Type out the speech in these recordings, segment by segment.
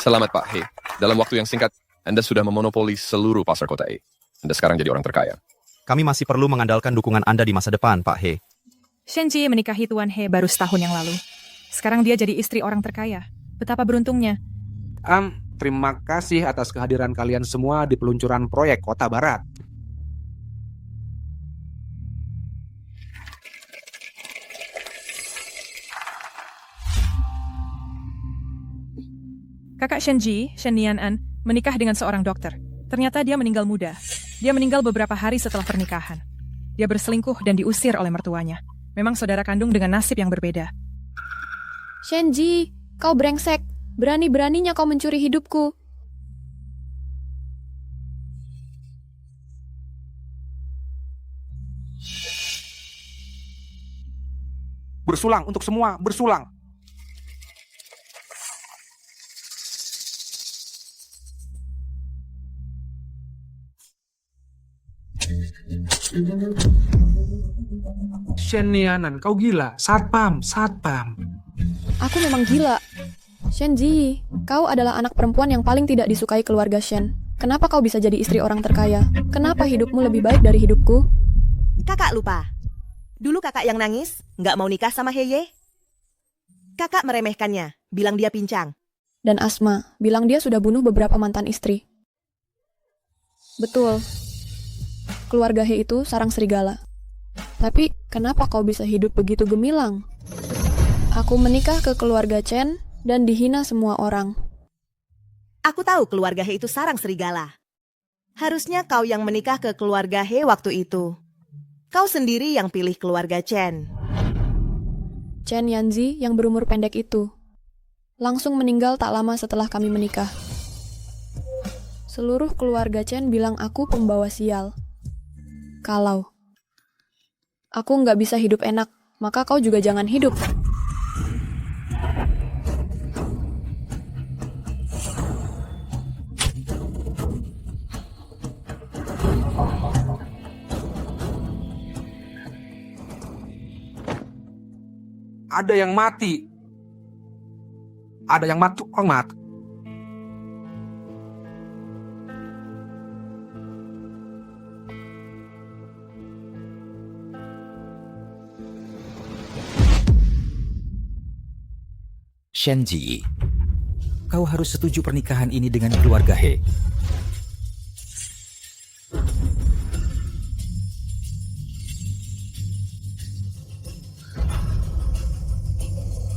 Selamat Pak He. Dalam waktu yang singkat, Anda sudah memonopoli seluruh pasar kota E. Anda sekarang jadi orang terkaya. Kami masih perlu mengandalkan dukungan Anda di masa depan, Pak He. Shenji menikahi Tuan He baru setahun yang lalu. Sekarang dia jadi istri orang terkaya. Betapa beruntungnya. Terima kasih atas kehadiran kalian semua di peluncuran proyek Kota Barat. Kakak Shenji, Shen Nian-an, menikah dengan seorang dokter. Ternyata dia meninggal muda. Dia meninggal beberapa hari setelah pernikahan. Dia berselingkuh dan diusir oleh mertuanya. Memang saudara kandung dengan nasib yang berbeda. Shenji, kau brengsek. Berani-beraninya kau mencuri hidupku. Bersulang untuk semua, bersulang. Shen Nian-an, kau gila. Satpam. Aku memang gila. Shenji, kau adalah anak perempuan yang paling tidak disukai keluarga Shen. Kenapa kau bisa jadi istri orang terkaya? Kenapa hidupmu lebih baik dari hidupku? Kakak lupa. Dulu kakak yang nangis, nggak mau nikah sama Heye. Kakak meremehkannya, bilang dia pincang. Dan Asma, bilang dia sudah bunuh beberapa mantan istri. Betul. Keluarga He itu sarang serigala. Tapi, kenapa kau bisa hidup begitu gemilang? Aku menikah ke keluarga Chen dan dihina semua orang. Aku tahu keluarga He itu sarang serigala. Harusnya kau yang menikah ke keluarga He waktu itu. Kau sendiri yang pilih keluarga Chen. Chen Yanzi yang berumur pendek itu langsung meninggal tak lama setelah kami menikah. Seluruh keluarga Chen bilang aku pembawa sial. Kalau aku nggak bisa hidup enak, maka kau juga jangan hidup. Ada yang mati. Ada yang mati. Shenji, kau harus setuju pernikahan ini dengan keluarga He.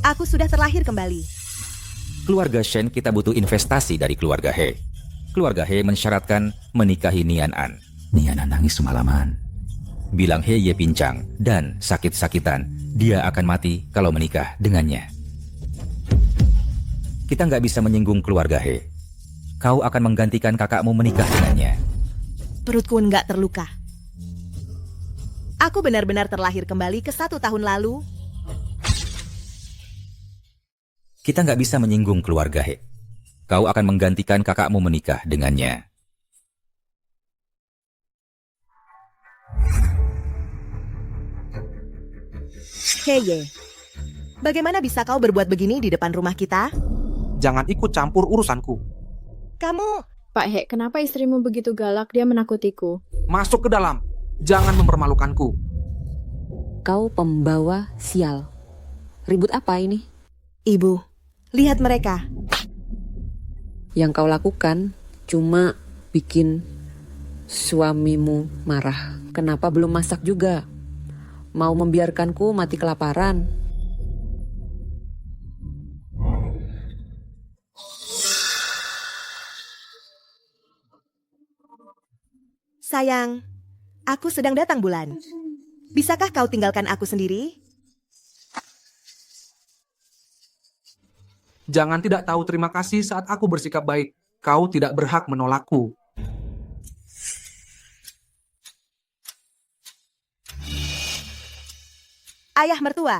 Aku sudah terlahir kembali. Keluarga Shen kita butuh investasi dari keluarga He. Keluarga He mensyaratkan menikahi Nian-an. Nian-an nangis semalaman. Bilang Heye pincang dan sakit-sakitan. Dia akan mati kalau menikah dengannya. Kita nggak bisa menyinggung keluarga He. Kau akan menggantikan kakakmu menikah dengannya. Perutku nggak terluka. Aku benar-benar terlahir kembali ke 1 tahun lalu. Kita nggak bisa menyinggung keluarga He. Kau akan menggantikan kakakmu menikah dengannya. Heye, bagaimana bisa kau berbuat begini di depan rumah kita? Jangan ikut campur urusanku. Kamu... Pak He, kenapa istrimu begitu galak? Dia menakutiku. Masuk ke dalam. Jangan mempermalukanku. Kau pembawa sial. Ribut apa ini? Ibu, lihat mereka. Yang kau lakukan cuma bikin suamimu marah. Kenapa belum masak juga? Mau membiarkanku mati kelaparan? Sayang, aku sedang datang bulan. Bisakah kau tinggalkan aku sendiri? Jangan tidak tahu terima kasih saat aku bersikap baik. Kau tidak berhak menolakku. Ayah mertua,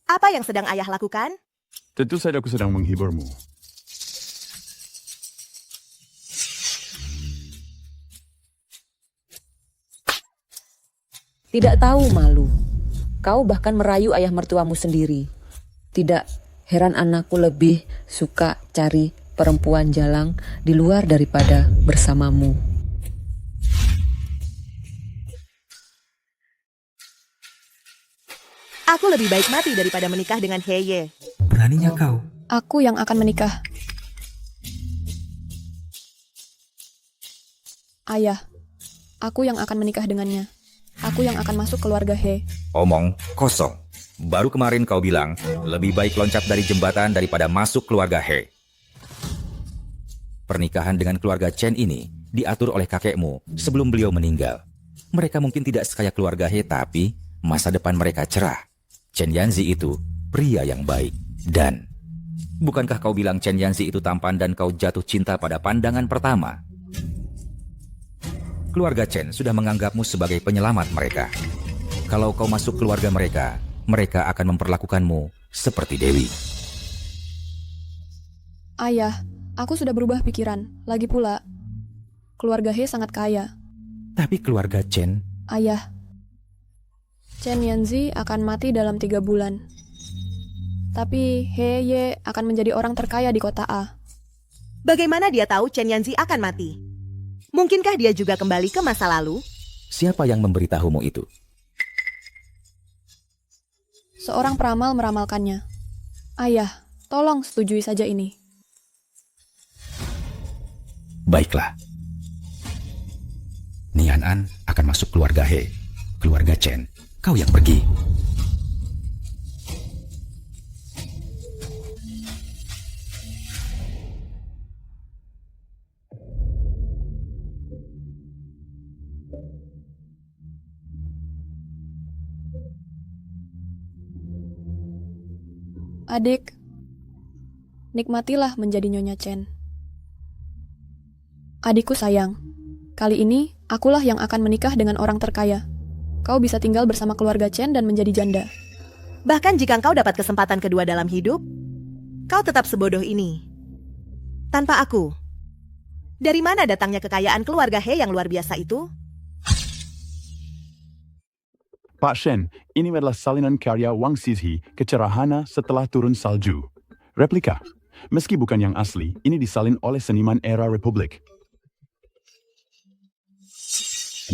apa yang sedang ayah lakukan? Tentu saja aku sedang menghiburmu. Tidak tahu malu. Kau bahkan merayu ayah mertuamu sendiri. Tidak heran anakku lebih suka cari perempuan jalang di luar daripada bersamamu. Aku lebih baik mati daripada menikah dengan Heye. Beraninya kau. Aku yang akan menikah. Ayah, aku yang akan menikah dengannya. Aku yang akan masuk keluarga He. Omong kosong. Baru kemarin kau bilang, lebih baik loncat dari jembatan daripada masuk keluarga He. Pernikahan dengan keluarga Chen ini diatur oleh kakekmu sebelum beliau meninggal. Mereka mungkin tidak sekaya keluarga He, tapi masa depan mereka cerah. Chen Yanzi itu pria yang baik. Dan bukankah kau bilang Chen Yanzi itu tampan dan kau jatuh cinta pada pandangan pertama? Keluarga Chen sudah menganggapmu sebagai penyelamat mereka. Kalau kau masuk keluarga mereka, mereka akan memperlakukanmu seperti dewi. Ayah, aku sudah berubah pikiran. Lagi pula, keluarga He sangat kaya. Tapi keluarga Chen... Ayah, Chen Yanzi akan mati dalam 3 bulan. Tapi He Ye akan menjadi orang terkaya di kota A. Bagaimana dia tahu Chen Yanzi akan mati? Mungkinkah dia juga kembali ke masa lalu? Siapa yang memberitahumu itu? Seorang peramal meramalkannya. Ayah, tolong setujui saja ini. Baiklah. Nian An akan masuk keluarga He. Keluarga Chen, kau yang pergi. Adik, nikmatilah menjadi Nyonya Chen. Adikku sayang, kali ini akulah yang akan menikah dengan orang terkaya. Kau bisa tinggal bersama keluarga Chen dan menjadi janda. Bahkan jika kau dapat kesempatan kedua dalam hidup, kau tetap sebodoh ini. Tanpa aku. Dari mana datangnya kekayaan keluarga He yang luar biasa itu? Pak Shen, ini adalah salinan karya Wang Xizhi, Kecerahana setelah turun salju. Replika. Meski bukan yang asli, ini disalin oleh seniman era Republik.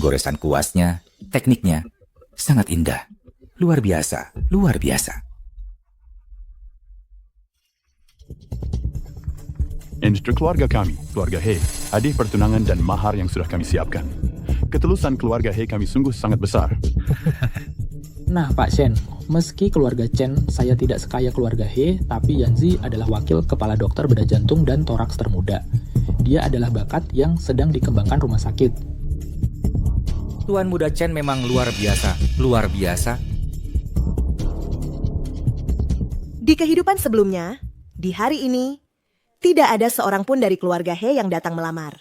Goresan kuasnya, tekniknya, sangat indah. Luar biasa, luar biasa. Industri keluarga kami, keluarga He, hadiah pertunangan dan mahar yang sudah kami siapkan. Ketulusan keluarga He kami sungguh sangat besar. Nah, Pak Shen, meski keluarga Chen saya tidak sekaya keluarga He, tapi Yanzi adalah wakil kepala dokter bedah jantung dan toraks termuda. Dia adalah bakat yang sedang dikembangkan rumah sakit. Tuan muda Chen memang luar biasa, luar biasa. Di kehidupan sebelumnya, di hari ini, tidak ada seorang pun dari keluarga He yang datang melamar.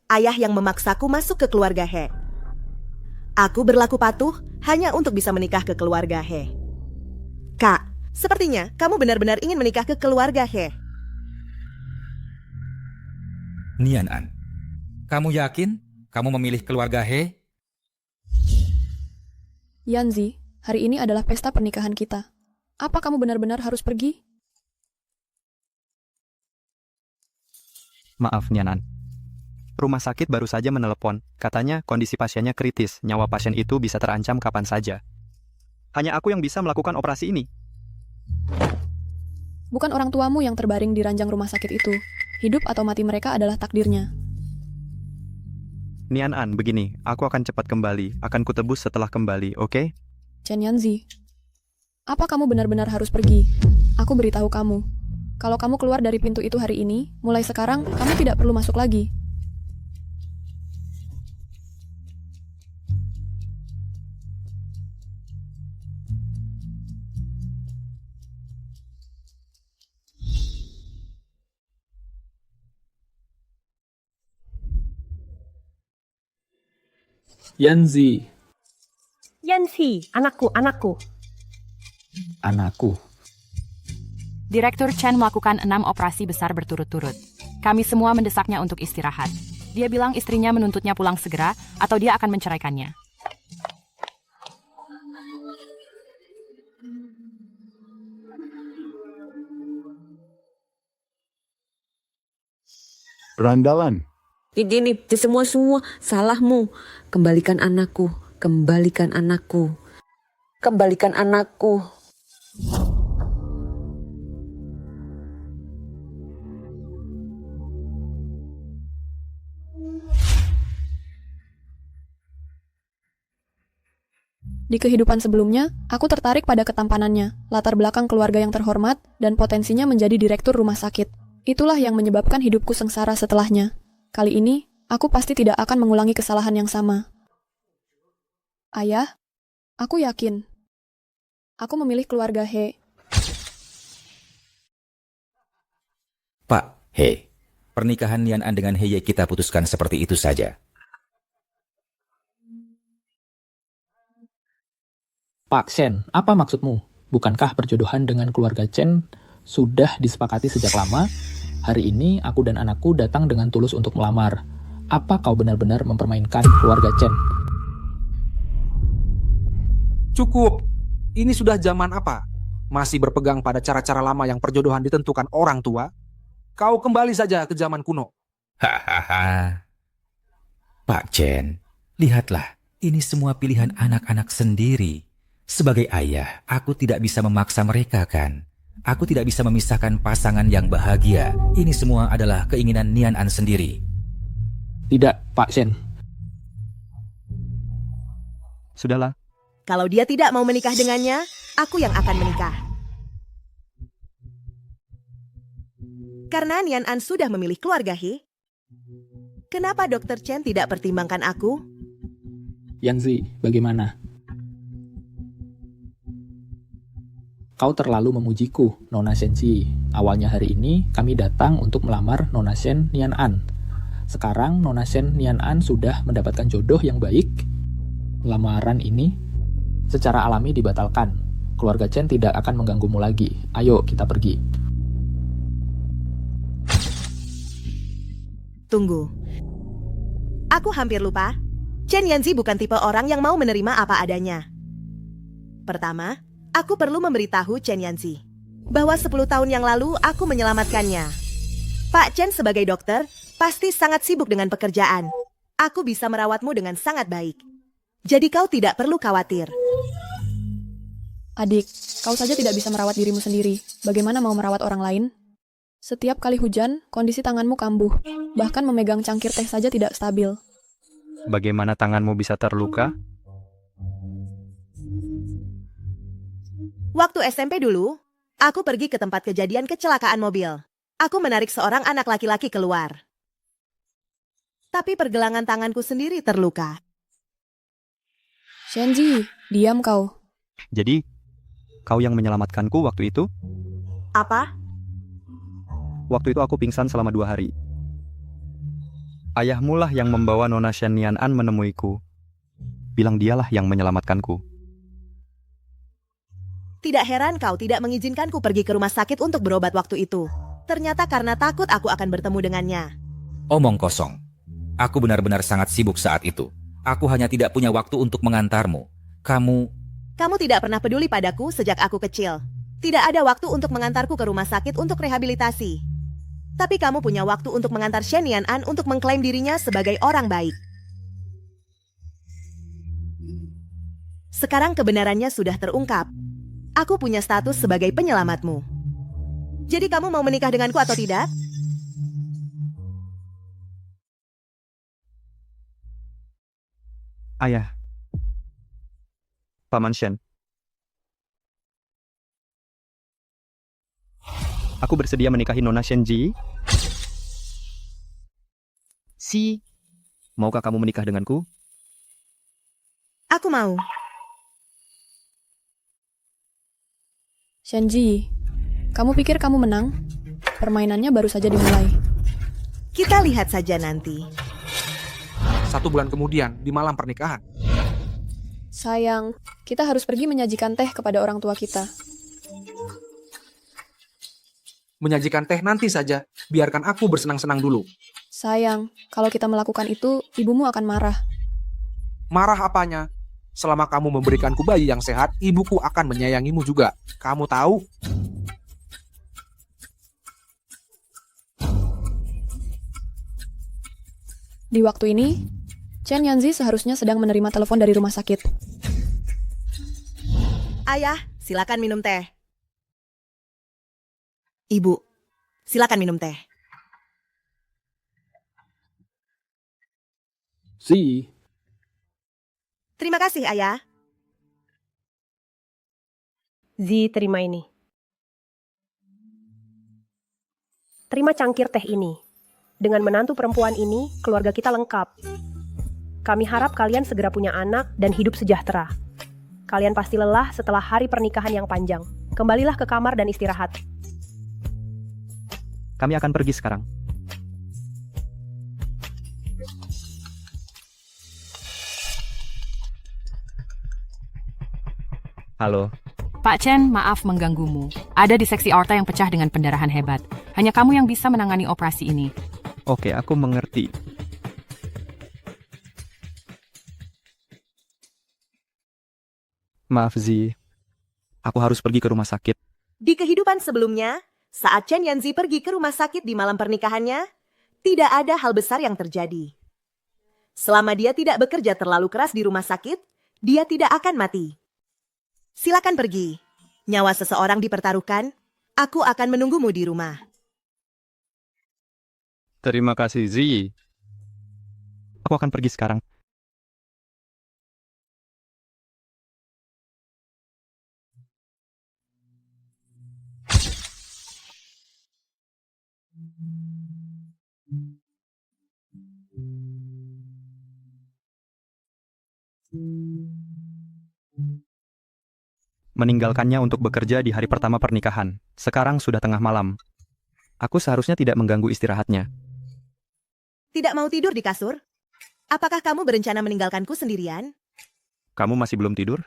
Ayah yang memaksaku masuk ke keluarga He. Aku berlaku patuh hanya untuk bisa menikah ke keluarga He. Kak, sepertinya kamu benar-benar ingin menikah ke keluarga He. Nian An, kamu yakin kamu memilih keluarga He? Yanzi, hari ini adalah pesta pernikahan kita. Apa kamu benar-benar harus pergi? Maaf, Nianan. Rumah sakit baru saja menelepon. Katanya kondisi pasiennya kritis. Nyawa pasien itu bisa terancam kapan saja. Hanya aku yang bisa melakukan operasi ini. Bukan orang tuamu yang terbaring di ranjang rumah sakit itu. Hidup atau mati mereka adalah takdirnya. Nian An, begini. Aku akan cepat kembali. Akan kutebus setelah kembali, oke? Chen Yanzi, apa kamu benar-benar harus pergi? Aku beritahu kamu. Kalau kamu keluar dari pintu itu hari ini, mulai sekarang kamu tidak perlu masuk lagi. Yanzi, anakku. anakku. Direktur Chen melakukan 6 operasi besar berturut-turut. Kami semua mendesaknya untuk istirahat. Dia bilang istrinya menuntutnya pulang segera atau dia akan menceraikannya. Berandalan. Ini semua salahmu. Kembalikan anakku, kembalikan anakku, kembalikan anakku. Di kehidupan sebelumnya, aku tertarik pada ketampanannya, latar belakang keluarga yang terhormat, dan potensinya menjadi direktur rumah sakit. Itulah yang menyebabkan hidupku sengsara setelahnya. Kali ini, aku pasti tidak akan mengulangi kesalahan yang sama. Ayah, aku yakin. Aku memilih keluarga He. Pak He, pernikahan Nian An dengan He Ye kita putuskan seperti itu saja. Pak Shen, apa maksudmu? Bukankah perjodohan dengan keluarga Chen sudah disepakati sejak lama? Hari ini aku dan anakku datang dengan tulus untuk melamar. Apa kau benar-benar mempermainkan keluarga Chen? Cukup. Ini sudah zaman apa? Masih berpegang pada cara-cara lama yang perjodohan ditentukan orang tua? Kau kembali saja ke zaman kuno. Hahaha. Pak Chen, lihatlah, ini semua pilihan anak-anak sendiri. Sebagai ayah, aku tidak bisa memaksa mereka kan? Aku tidak bisa memisahkan pasangan yang bahagia. Ini semua adalah keinginan Nian An sendiri. Tidak, Pak Shen. Sudahlah. Kalau dia tidak mau menikah dengannya, aku yang akan menikah. Karena Nian An sudah memilih keluarga He, kenapa Dr. Chen tidak pertimbangkan aku? Yanzi, bagaimana? Kau terlalu memujiku, Nona Shenji. Awalnya hari ini, kami datang untuk melamar Nona Shen Nian An. Sekarang, Nona Shen Nian An sudah mendapatkan jodoh yang baik. Lamaran ini secara alami dibatalkan. Keluarga Chen tidak akan mengganggumu lagi. Ayo, kita pergi. Tunggu. Aku hampir lupa. Chen Yanzi bukan tipe orang yang mau menerima apa adanya. Pertama, aku perlu memberitahu Chen Yanzi bahwa 10 tahun yang lalu aku menyelamatkannya. Pak Chen sebagai dokter pasti sangat sibuk dengan pekerjaan. Aku bisa merawatmu dengan sangat baik. Jadi kau tidak perlu khawatir. Adik, kau saja tidak bisa merawat dirimu sendiri. Bagaimana mau merawat orang lain? Setiap kali hujan, kondisi tanganmu kambuh. Bahkan memegang cangkir teh saja tidak stabil. Bagaimana tanganmu bisa terluka? Waktu SMP dulu, aku pergi ke tempat kejadian kecelakaan mobil. Aku menarik seorang anak laki-laki keluar. Tapi pergelangan tanganku sendiri terluka. Shenji, diam kau. Jadi, kau yang menyelamatkanku waktu itu? Apa? Waktu itu aku pingsan selama 2 hari. Ayahmu lah yang membawa Nona Shen Nian An menemuiku. Bilang dialah yang menyelamatkanku. Tidak heran kau tidak mengizinkanku pergi ke rumah sakit untuk berobat waktu itu. Ternyata karena takut aku akan bertemu dengannya. Omong kosong. Aku benar-benar sangat sibuk saat itu. Aku hanya tidak punya waktu untuk mengantarmu. Kamu tidak pernah peduli padaku sejak aku kecil. Tidak ada waktu untuk mengantarku ke rumah sakit untuk rehabilitasi. Tapi kamu punya waktu untuk mengantar Shen Nian An untuk mengklaim dirinya sebagai orang baik. Sekarang kebenarannya sudah terungkap. Aku punya status sebagai penyelamatmu. Jadi kamu mau menikah denganku atau tidak? Ayah. Paman Shen. Aku bersedia menikahi Nona Shenji. Maukah kamu menikah denganku? Aku mau. Shenji, kamu pikir kamu menang? Permainannya baru saja dimulai. Kita lihat saja nanti. 1 bulan kemudian, di malam pernikahan. Sayang, kita harus pergi menyajikan teh kepada orang tua kita. Menyajikan teh nanti saja, biarkan aku bersenang-senang dulu. Sayang, kalau kita melakukan itu, ibumu akan marah. Marah apanya? Selama kamu memberikanku bayi yang sehat, ibuku akan menyayangimu juga. Kamu tahu? Di waktu ini, Chen Yanzi seharusnya sedang menerima telepon dari rumah sakit. Ayah, silakan minum teh. Ibu, silakan minum teh. Si, Terima kasih, Ayah. Zi, terima ini. Terima cangkir teh ini. Dengan menantu perempuan ini, keluarga kita lengkap. Kami harap kalian segera punya anak dan hidup sejahtera. Kalian pasti lelah setelah hari pernikahan yang panjang. Kembalilah ke kamar dan istirahat. Kami akan pergi sekarang. Halo. Pak Chen, maaf mengganggumu. Ada di seksi aorta yang pecah dengan pendarahan hebat. Hanya kamu yang bisa menangani operasi ini. Oke, aku mengerti. Maaf, Zi. Aku harus pergi ke rumah sakit. Di kehidupan sebelumnya, saat Chen Yanzi pergi ke rumah sakit di malam pernikahannya, tidak ada hal besar yang terjadi. Selama dia tidak bekerja terlalu keras di rumah sakit, dia tidak akan mati. Silakan pergi. Nyawa seseorang dipertaruhkan, aku akan menunggumu di rumah. Terima kasih, Zi. Aku akan pergi sekarang. Meninggalkannya untuk bekerja di hari pertama pernikahan. Sekarang sudah tengah malam. Aku seharusnya tidak mengganggu istirahatnya. Tidak mau tidur di kasur? Apakah kamu berencana meninggalkanku sendirian? Kamu masih belum tidur?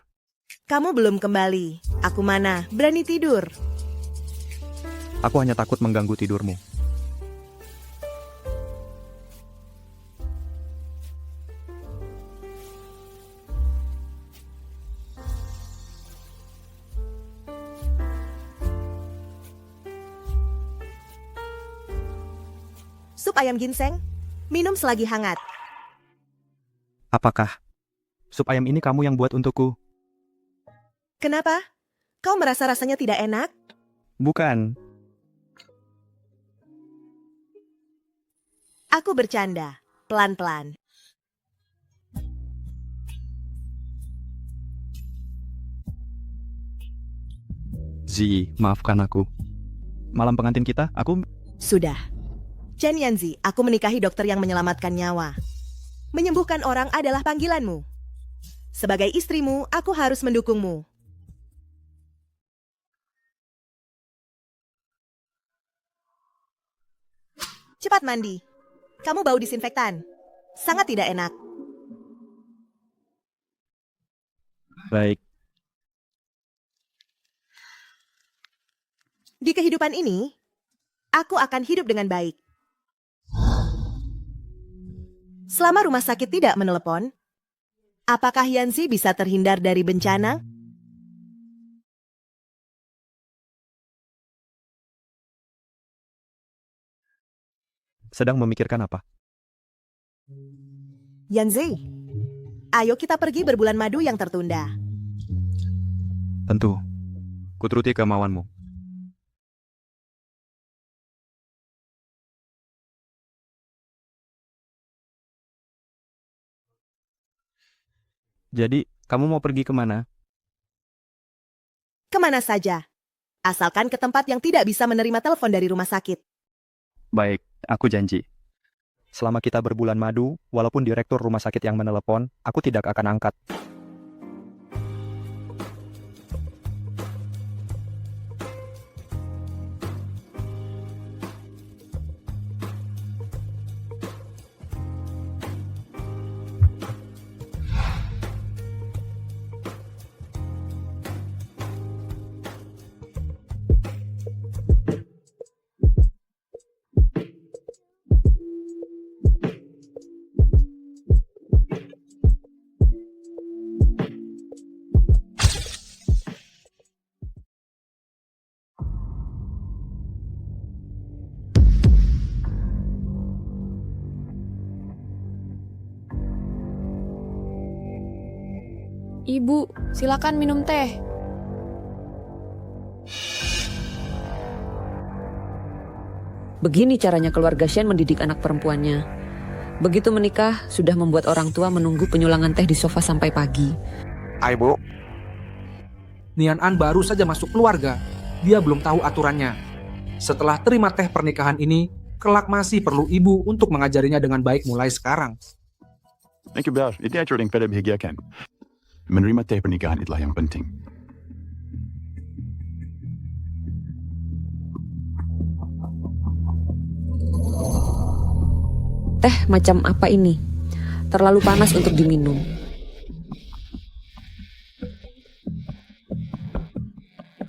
Kamu belum kembali. Aku mana berani tidur. Aku hanya takut mengganggu tidurmu. Sup ayam ginseng, minum selagi hangat. Apakah sup ayam ini kamu yang buat untukku? Kenapa? Kau merasa rasanya tidak enak? Bukan. Aku bercanda, pelan-pelan. Zi, maafkan aku. Malam pengantin kita, aku... Sudah. Chen Yanzi, aku menikahi dokter yang menyelamatkan nyawa. Menyembuhkan orang adalah panggilanmu. Sebagai istrimu, aku harus mendukungmu. Cepat mandi. Kamu bau disinfektan. Sangat tidak enak. Baik. Di kehidupan ini, aku akan hidup dengan baik. Selama rumah sakit tidak menelepon, apakah Yanzi bisa terhindar dari bencana? Sedang memikirkan apa? Yanzi, ayo kita pergi berbulan madu yang tertunda. Tentu. Kuturuti kemauanmu. Jadi, kamu mau pergi kemana? Kemana saja, asalkan ke tempat yang tidak bisa menerima telepon dari rumah sakit. Baik, aku janji. Selama kita berbulan madu, walaupun direktur rumah sakit yang menelepon, aku tidak akan angkat. Ibu, silakan minum teh. Begini caranya keluarga Shen mendidik anak perempuannya. Begitu menikah, sudah membuat orang tua menunggu penyulangan teh di sofa sampai pagi. Hai Bu. Nian An baru saja masuk keluarga. Dia belum tahu aturannya. Setelah terima teh pernikahan ini, kelak masih perlu ibu untuk mengajarinya dengan baik mulai sekarang. Thank you, Ber. Itu atur yang pada bahagiakan. Menerima teh pernikahan itulah yang penting. Teh macam apa ini? Terlalu panas untuk diminum.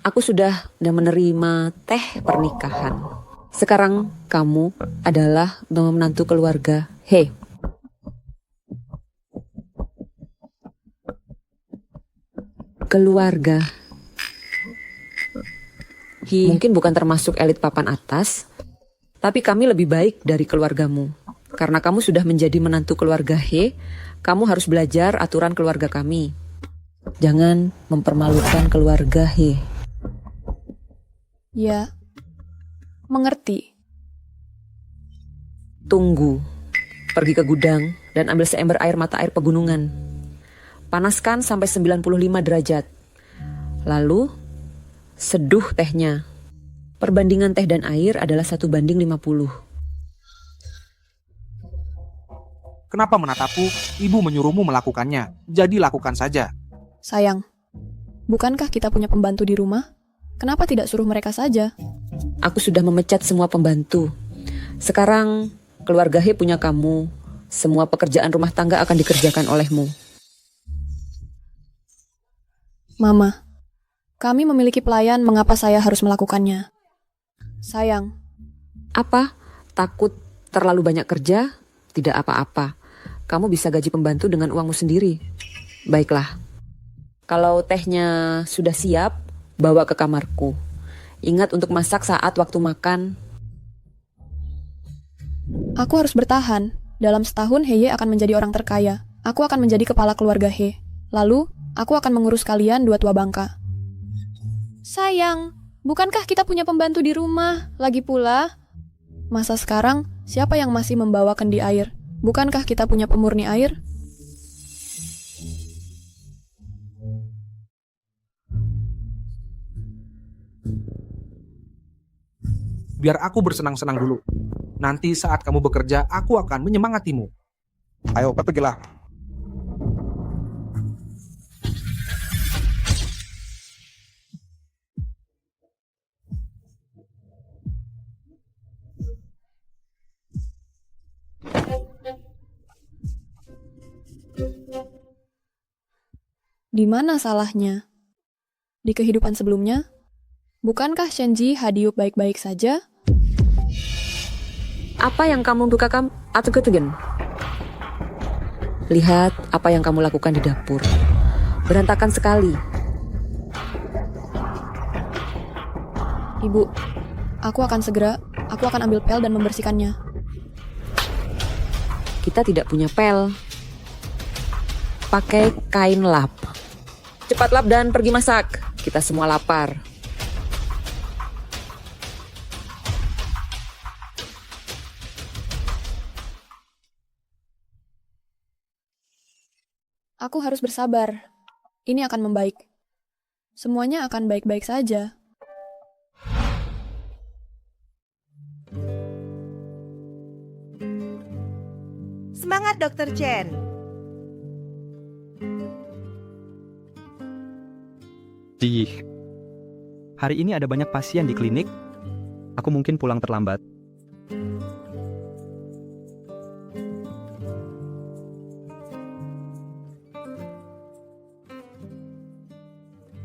Aku sudah menerima teh pernikahan. Sekarang kamu adalah menantu keluarga He. Keluarga He mungkin bukan termasuk elit papan atas, tapi kami lebih baik dari keluargamu. Karena kamu sudah menjadi menantu keluarga He, kamu harus belajar aturan keluarga kami. Jangan mempermalukan keluarga He. Ya, mengerti. Tunggu. Pergi ke gudang dan ambil seember air mata air pegunungan. Panaskan sampai 95 derajat. Lalu, seduh tehnya. Perbandingan teh dan air adalah 1:50. Kenapa menatapku? Ibu menyuruhmu melakukannya. Jadi lakukan saja. Sayang, bukankah kita punya pembantu di rumah? Kenapa tidak suruh mereka saja? Aku sudah memecat semua pembantu. Sekarang, keluarga He punya kamu. Semua pekerjaan rumah tangga akan dikerjakan olehmu. Mama, kami memiliki pelayan, mengapa saya harus melakukannya? Sayang. Apa? Takut terlalu banyak kerja? Tidak apa-apa. Kamu bisa gaji pembantu dengan uangmu sendiri. Baiklah. Kalau tehnya sudah siap, bawa ke kamarku. Ingat untuk masak saat waktu makan. Aku harus bertahan. Dalam setahun Heye akan menjadi orang terkaya. Aku akan menjadi kepala keluarga He. Lalu, aku akan mengurus kalian dua tua bangka. Sayang, bukankah kita punya pembantu di rumah? Lagi pula, masa sekarang siapa yang masih membawa kendi air? Bukankah kita punya pemurni air? Biar aku bersenang-senang dulu. Nanti saat kamu bekerja, aku akan menyemangatimu. Ayo, pergilah. Di mana salahnya? Di kehidupan sebelumnya, bukankah Shenji Hadiup baik-baik saja? Apa yang kamu bukakan atau ketegen? Lihat apa yang kamu lakukan di dapur. Berantakan sekali. Ibu, aku akan ambil pel dan membersihkannya. Kita tidak punya pel. Pakai kain lap. Cepat lap dan pergi masak. Kita semua lapar. Aku harus bersabar. Ini akan membaik. Semuanya akan baik-baik saja. Semangat, Dr. Chen. Hari ini ada banyak pasien di klinik. Aku mungkin pulang terlambat.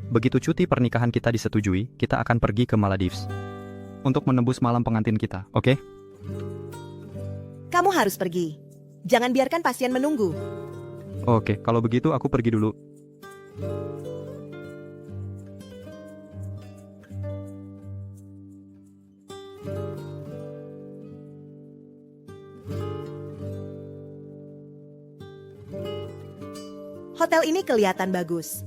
Begitu cuti pernikahan kita disetujui, kita akan pergi ke Maldives untuk menembus malam pengantin kita, oke? Kamu harus pergi. Jangan biarkan pasien menunggu. Oke, kalau begitu aku pergi dulu. Hotel ini kelihatan bagus.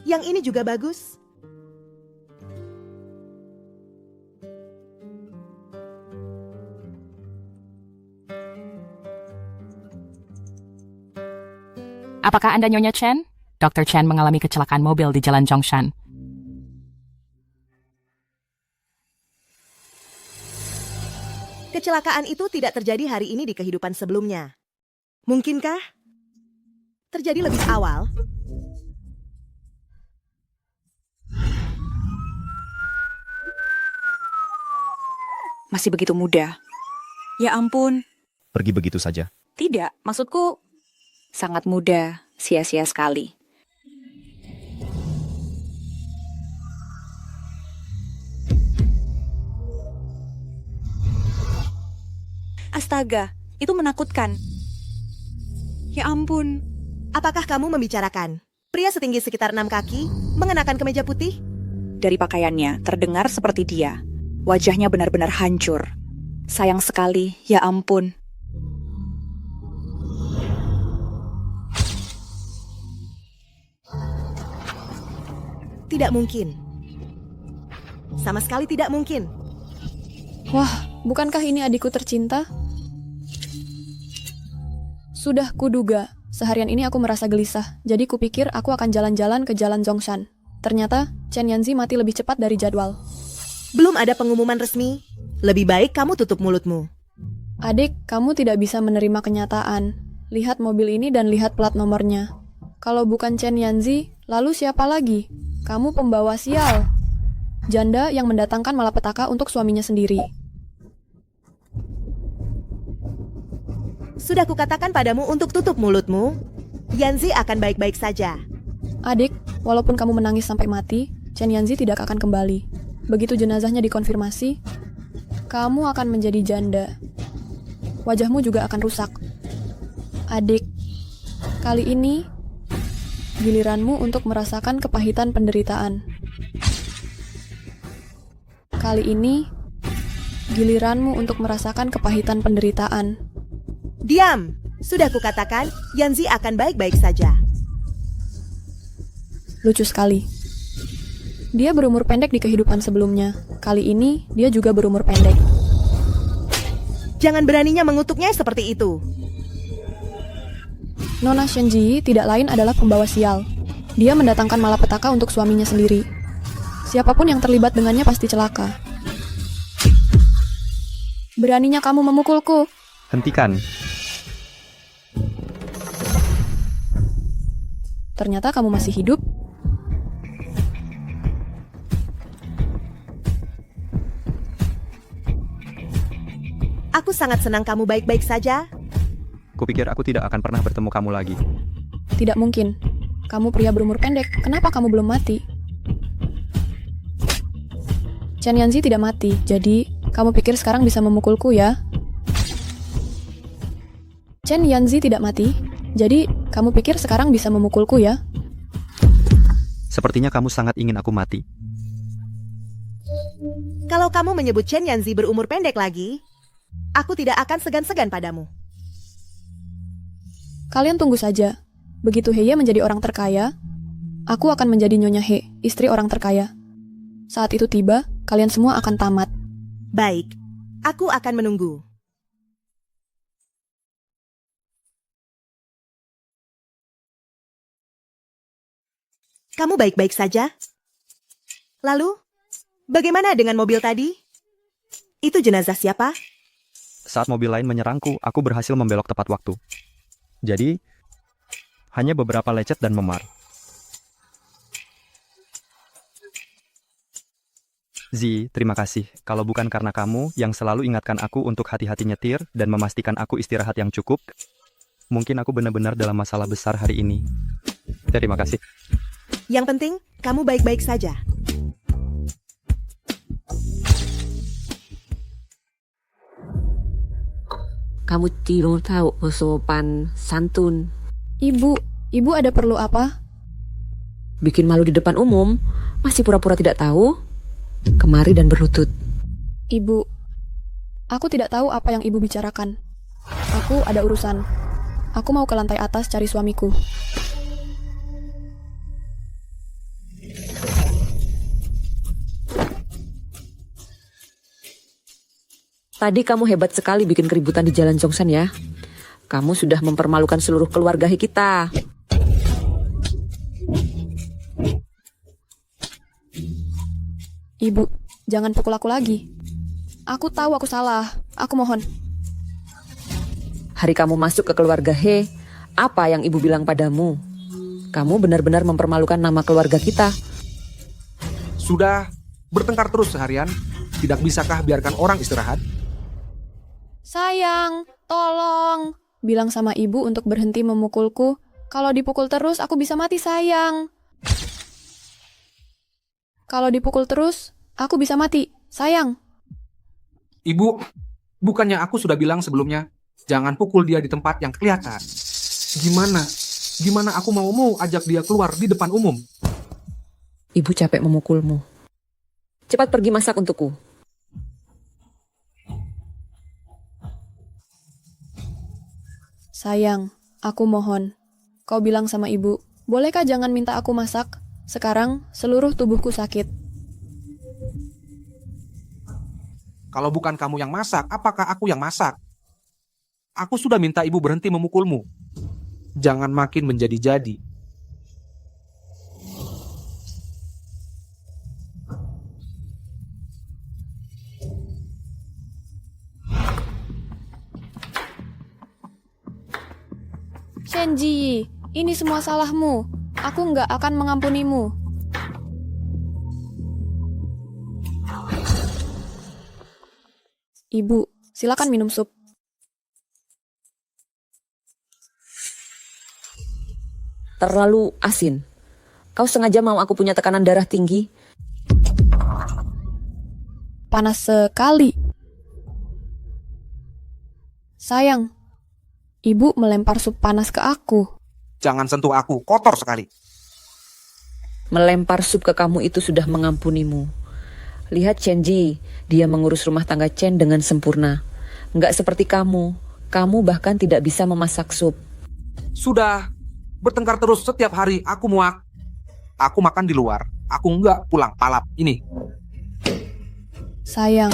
Yang ini juga bagus. Apakah Anda Nyonya Chen? Dr. Chen mengalami kecelakaan mobil di Jalan Zhongshan. Kecelakaan itu tidak terjadi hari ini di kehidupan sebelumnya. Mungkinkah terjadi lebih awal? Masih begitu muda. Ya ampun. Pergi begitu saja. Tidak, maksudku sangat muda, sia-sia sekali. Astaga, itu menakutkan. Ya ampun. Apakah kamu membicarakan pria setinggi sekitar 6 kaki mengenakan kemeja putih? Dari pakaiannya, terdengar seperti dia. Wajahnya benar-benar hancur. Sayang sekali, ya ampun. Tidak mungkin. Sama sekali tidak mungkin. Wah, bukankah ini adikku tercinta? Sudah kuduga, seharian ini aku merasa gelisah, jadi kupikir aku akan jalan-jalan ke Jalan Zhongshan. Ternyata, Chen Yanzi mati lebih cepat dari jadwal. Belum ada pengumuman resmi. Lebih baik kamu tutup mulutmu. Adik, kamu tidak bisa menerima kenyataan. Lihat mobil ini dan lihat plat nomornya. Kalau bukan Chen Yanzi, lalu siapa lagi? Kamu pembawa sial. Janda yang mendatangkan malapetaka untuk suaminya sendiri. Sudah kukatakan padamu untuk tutup mulutmu. Yanzi akan baik-baik saja. Adik, walaupun kamu menangis sampai mati, Chen Yanzi tidak akan kembali. Begitu jenazahnya dikonfirmasi, kamu akan menjadi janda. Wajahmu juga akan rusak. Adik, kali ini giliranmu untuk merasakan kepahitan penderitaan. Kali ini giliranmu untuk merasakan kepahitan penderitaan. Diam! Sudah kukatakan, Yanzi akan baik-baik saja. Lucu sekali. Dia berumur pendek di kehidupan sebelumnya. Kali ini, dia juga berumur pendek. Jangan beraninya mengutuknya seperti itu. Nona Shenji tidak lain adalah pembawa sial. Dia mendatangkan malapetaka untuk suaminya sendiri. Siapapun yang terlibat dengannya pasti celaka. Beraninya kamu memukulku. Hentikan. Ternyata kamu masih hidup. Aku sangat senang kamu baik-baik saja. Kupikir aku tidak akan pernah bertemu kamu lagi. Tidak mungkin. Kamu pria berumur pendek. Kenapa kamu belum mati? Chen Yanzi tidak mati, jadi kamu pikir sekarang bisa memukulku ya? Chen Yanzi tidak mati, jadi kamu pikir sekarang bisa memukulku ya? Sepertinya kamu sangat ingin aku mati. Kalau kamu menyebut Chen Yanzi berumur pendek lagi, aku tidak akan segan-segan padamu. Kalian tunggu saja. Begitu Heye menjadi orang terkaya, aku akan menjadi Nyonya He, istri orang terkaya. Saat itu tiba, kalian semua akan tamat. Baik, aku akan menunggu. Kamu baik-baik saja? Lalu, bagaimana dengan mobil tadi? Itu jenazah siapa? Saat mobil lain menyerangku, aku berhasil membelok tepat waktu. Jadi, hanya beberapa lecet dan memar. Zi, terima kasih. Kalau bukan karena kamu yang selalu ingatkan aku untuk hati-hati nyetir dan memastikan aku istirahat yang cukup, mungkin aku benar-benar dalam masalah besar hari ini. Terima kasih. Yang penting, kamu baik-baik saja. Kamu tidak tahu sopan santun. Ibu ada perlu apa? Bikin malu di depan umum, masih pura-pura tidak tahu? Kemari dan berlutut. Ibu, aku tidak tahu apa yang ibu bicarakan. Aku ada urusan. Aku mau ke lantai atas cari suamiku. Tadi kamu hebat sekali bikin keributan di Jalan Jongsan ya. Kamu sudah mempermalukan seluruh keluarga kita. Ibu, jangan pukul aku lagi. Aku tahu aku salah. Aku mohon. Hari kamu masuk ke keluarga He, apa yang ibu bilang padamu? Kamu benar-benar mempermalukan nama keluarga kita. Sudah bertengkar terus seharian. Tidak bisakah biarkan orang istirahat? Sayang, tolong. Bilang sama ibu untuk berhenti memukulku. Kalau dipukul terus, aku bisa mati, sayang. Kalau dipukul terus, aku bisa mati, sayang. Ibu, bukannya aku sudah bilang sebelumnya, jangan pukul dia di tempat yang kelihatan. Gimana aku mau ajak dia keluar di depan umum? Ibu capek memukulmu. Cepat pergi masak untukku. Sayang, aku mohon. Kau bilang sama ibu, bolehkah jangan minta aku masak? Sekarang, seluruh tubuhku sakit. Kalau bukan kamu yang masak, apakah aku yang masak? Aku sudah minta ibu berhenti memukulmu. Jangan makin menjadi-jadi. Shenji, ini semua salahmu. Aku nggak akan mengampunimu. Ibu, silakan minum sup. Terlalu asin. Kau sengaja mau aku punya tekanan darah tinggi? Panas sekali. Sayang, ibu melempar sup panas ke aku. Jangan sentuh aku, kotor sekali. Melempar sup ke kamu itu sudah mengampunimu. Lihat Chenji, dia mengurus rumah tangga Chen dengan sempurna. Nggak seperti kamu. Kamu bahkan tidak bisa memasak sup. Sudah, bertengkar terus setiap hari, aku muak. Aku makan di luar, aku nggak pulang palap ini. Sayang.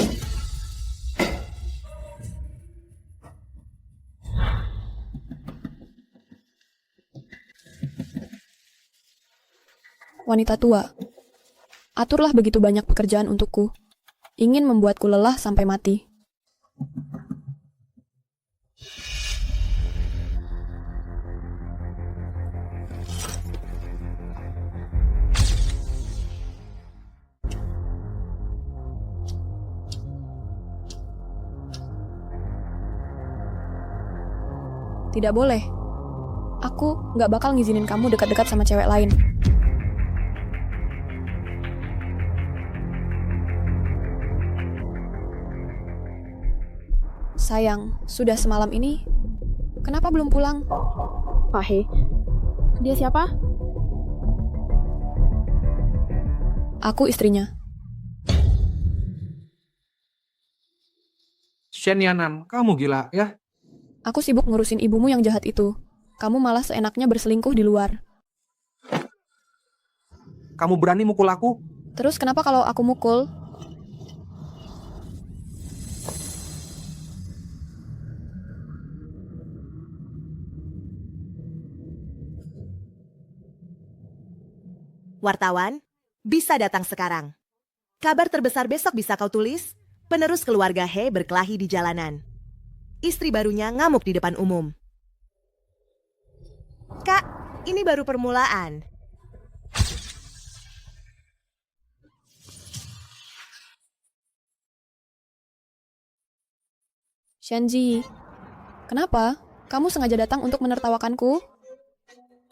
Wanita tua, aturlah begitu banyak pekerjaan untukku. Ingin membuatku lelah sampai mati. Tidak boleh. Aku nggak bakal ngizinin kamu dekat-dekat sama cewek lain. Sayang, sudah semalam ini, kenapa belum pulang? Pak He, dia siapa? Aku istrinya. Shen Yanan, kamu gila ya? Aku sibuk ngurusin ibumu yang jahat itu. Kamu malah seenaknya berselingkuh di luar. Kamu berani mukul aku? Terus kenapa kalau aku mukul? Wartawan, bisa datang sekarang. Kabar terbesar besok bisa kau tulis, penerus keluarga He berkelahi di jalanan. Istri barunya ngamuk di depan umum. Kak, ini baru permulaan. Shenji, kenapa? Kamu sengaja datang untuk menertawakanku?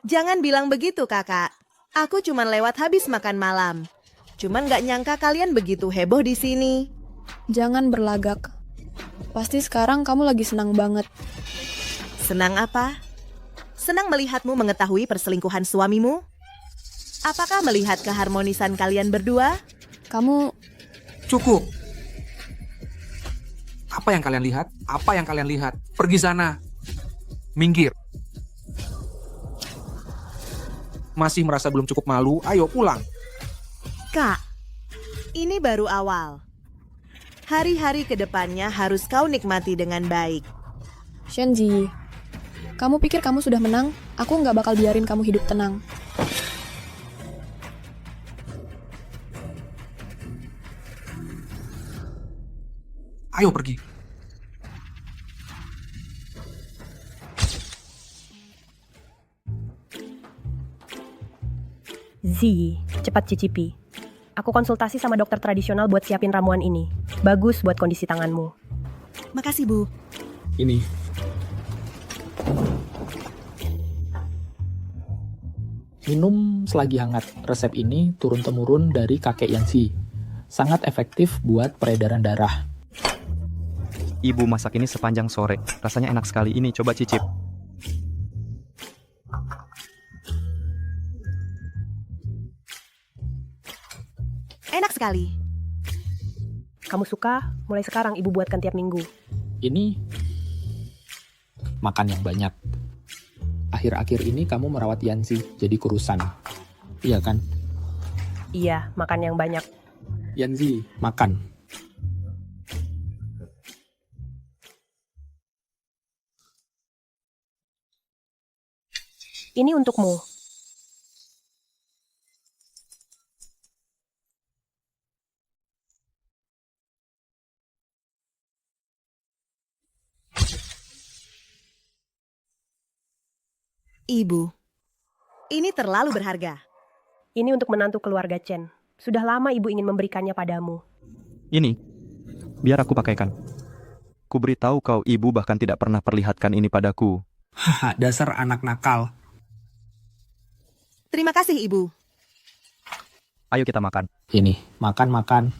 Jangan bilang begitu, kakak. Aku cuman lewat habis makan malam. Cuman gak nyangka kalian begitu heboh di sini. Jangan berlagak. Pasti sekarang kamu lagi senang banget. Senang apa? Senang melihatmu mengetahui perselingkuhan suamimu? Apakah melihat keharmonisan kalian berdua? Kamu... Cukup. Apa yang kalian lihat? Apa yang kalian lihat? Pergi sana. Minggir. Masih merasa belum cukup malu? Ayo pulang. Kak, ini baru awal. Hari-hari ke depannya harus kau nikmati dengan baik. Shenji, kamu pikir kamu sudah menang? Aku nggak bakal biarin kamu hidup tenang. Ayo pergi. Z, cepat cicipi. Aku konsultasi sama dokter tradisional buat siapin ramuan ini. Bagus buat kondisi tanganmu. Makasih, Bu. Ini. Minum selagi hangat. Resep ini turun-temurun dari kakek Yanxi. Sangat efektif buat peredaran darah. Ibu masak ini sepanjang sore. Rasanya enak sekali. Ini coba cicip. Enak sekali. Kamu suka? Mulai sekarang ibu buatkan tiap minggu. Ini makan yang banyak. Akhir-akhir ini kamu merawat Yanxi jadi kurusan. Iya kan? Iya, makan yang banyak. Yanxi, makan. Ini untukmu. Ibu, ini terlalu berharga. Ini untuk menantu keluarga Chen. Sudah lama ibu ingin memberikannya padamu. Ini, biar aku pakaikan. Ku beritahu kau, ibu bahkan tidak pernah perlihatkan ini padaku. Haha, dasar anak nakal. Terima kasih, Ibu. Ayo kita makan. Ini, makan.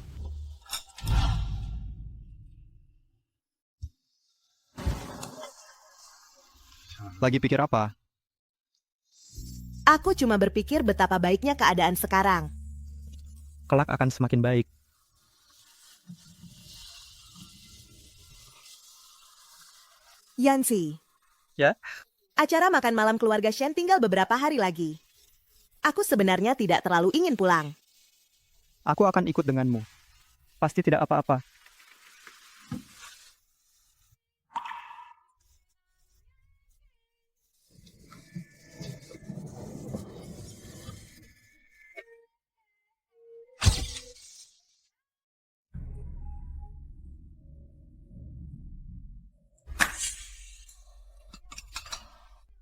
Lagi pikir apa? Aku cuma berpikir betapa baiknya keadaan sekarang. Kelak akan semakin baik. Yanxi. Ya? Acara makan malam keluarga Shen tinggal beberapa hari lagi. Aku sebenarnya tidak terlalu ingin pulang. Aku akan ikut denganmu. Pasti tidak apa-apa.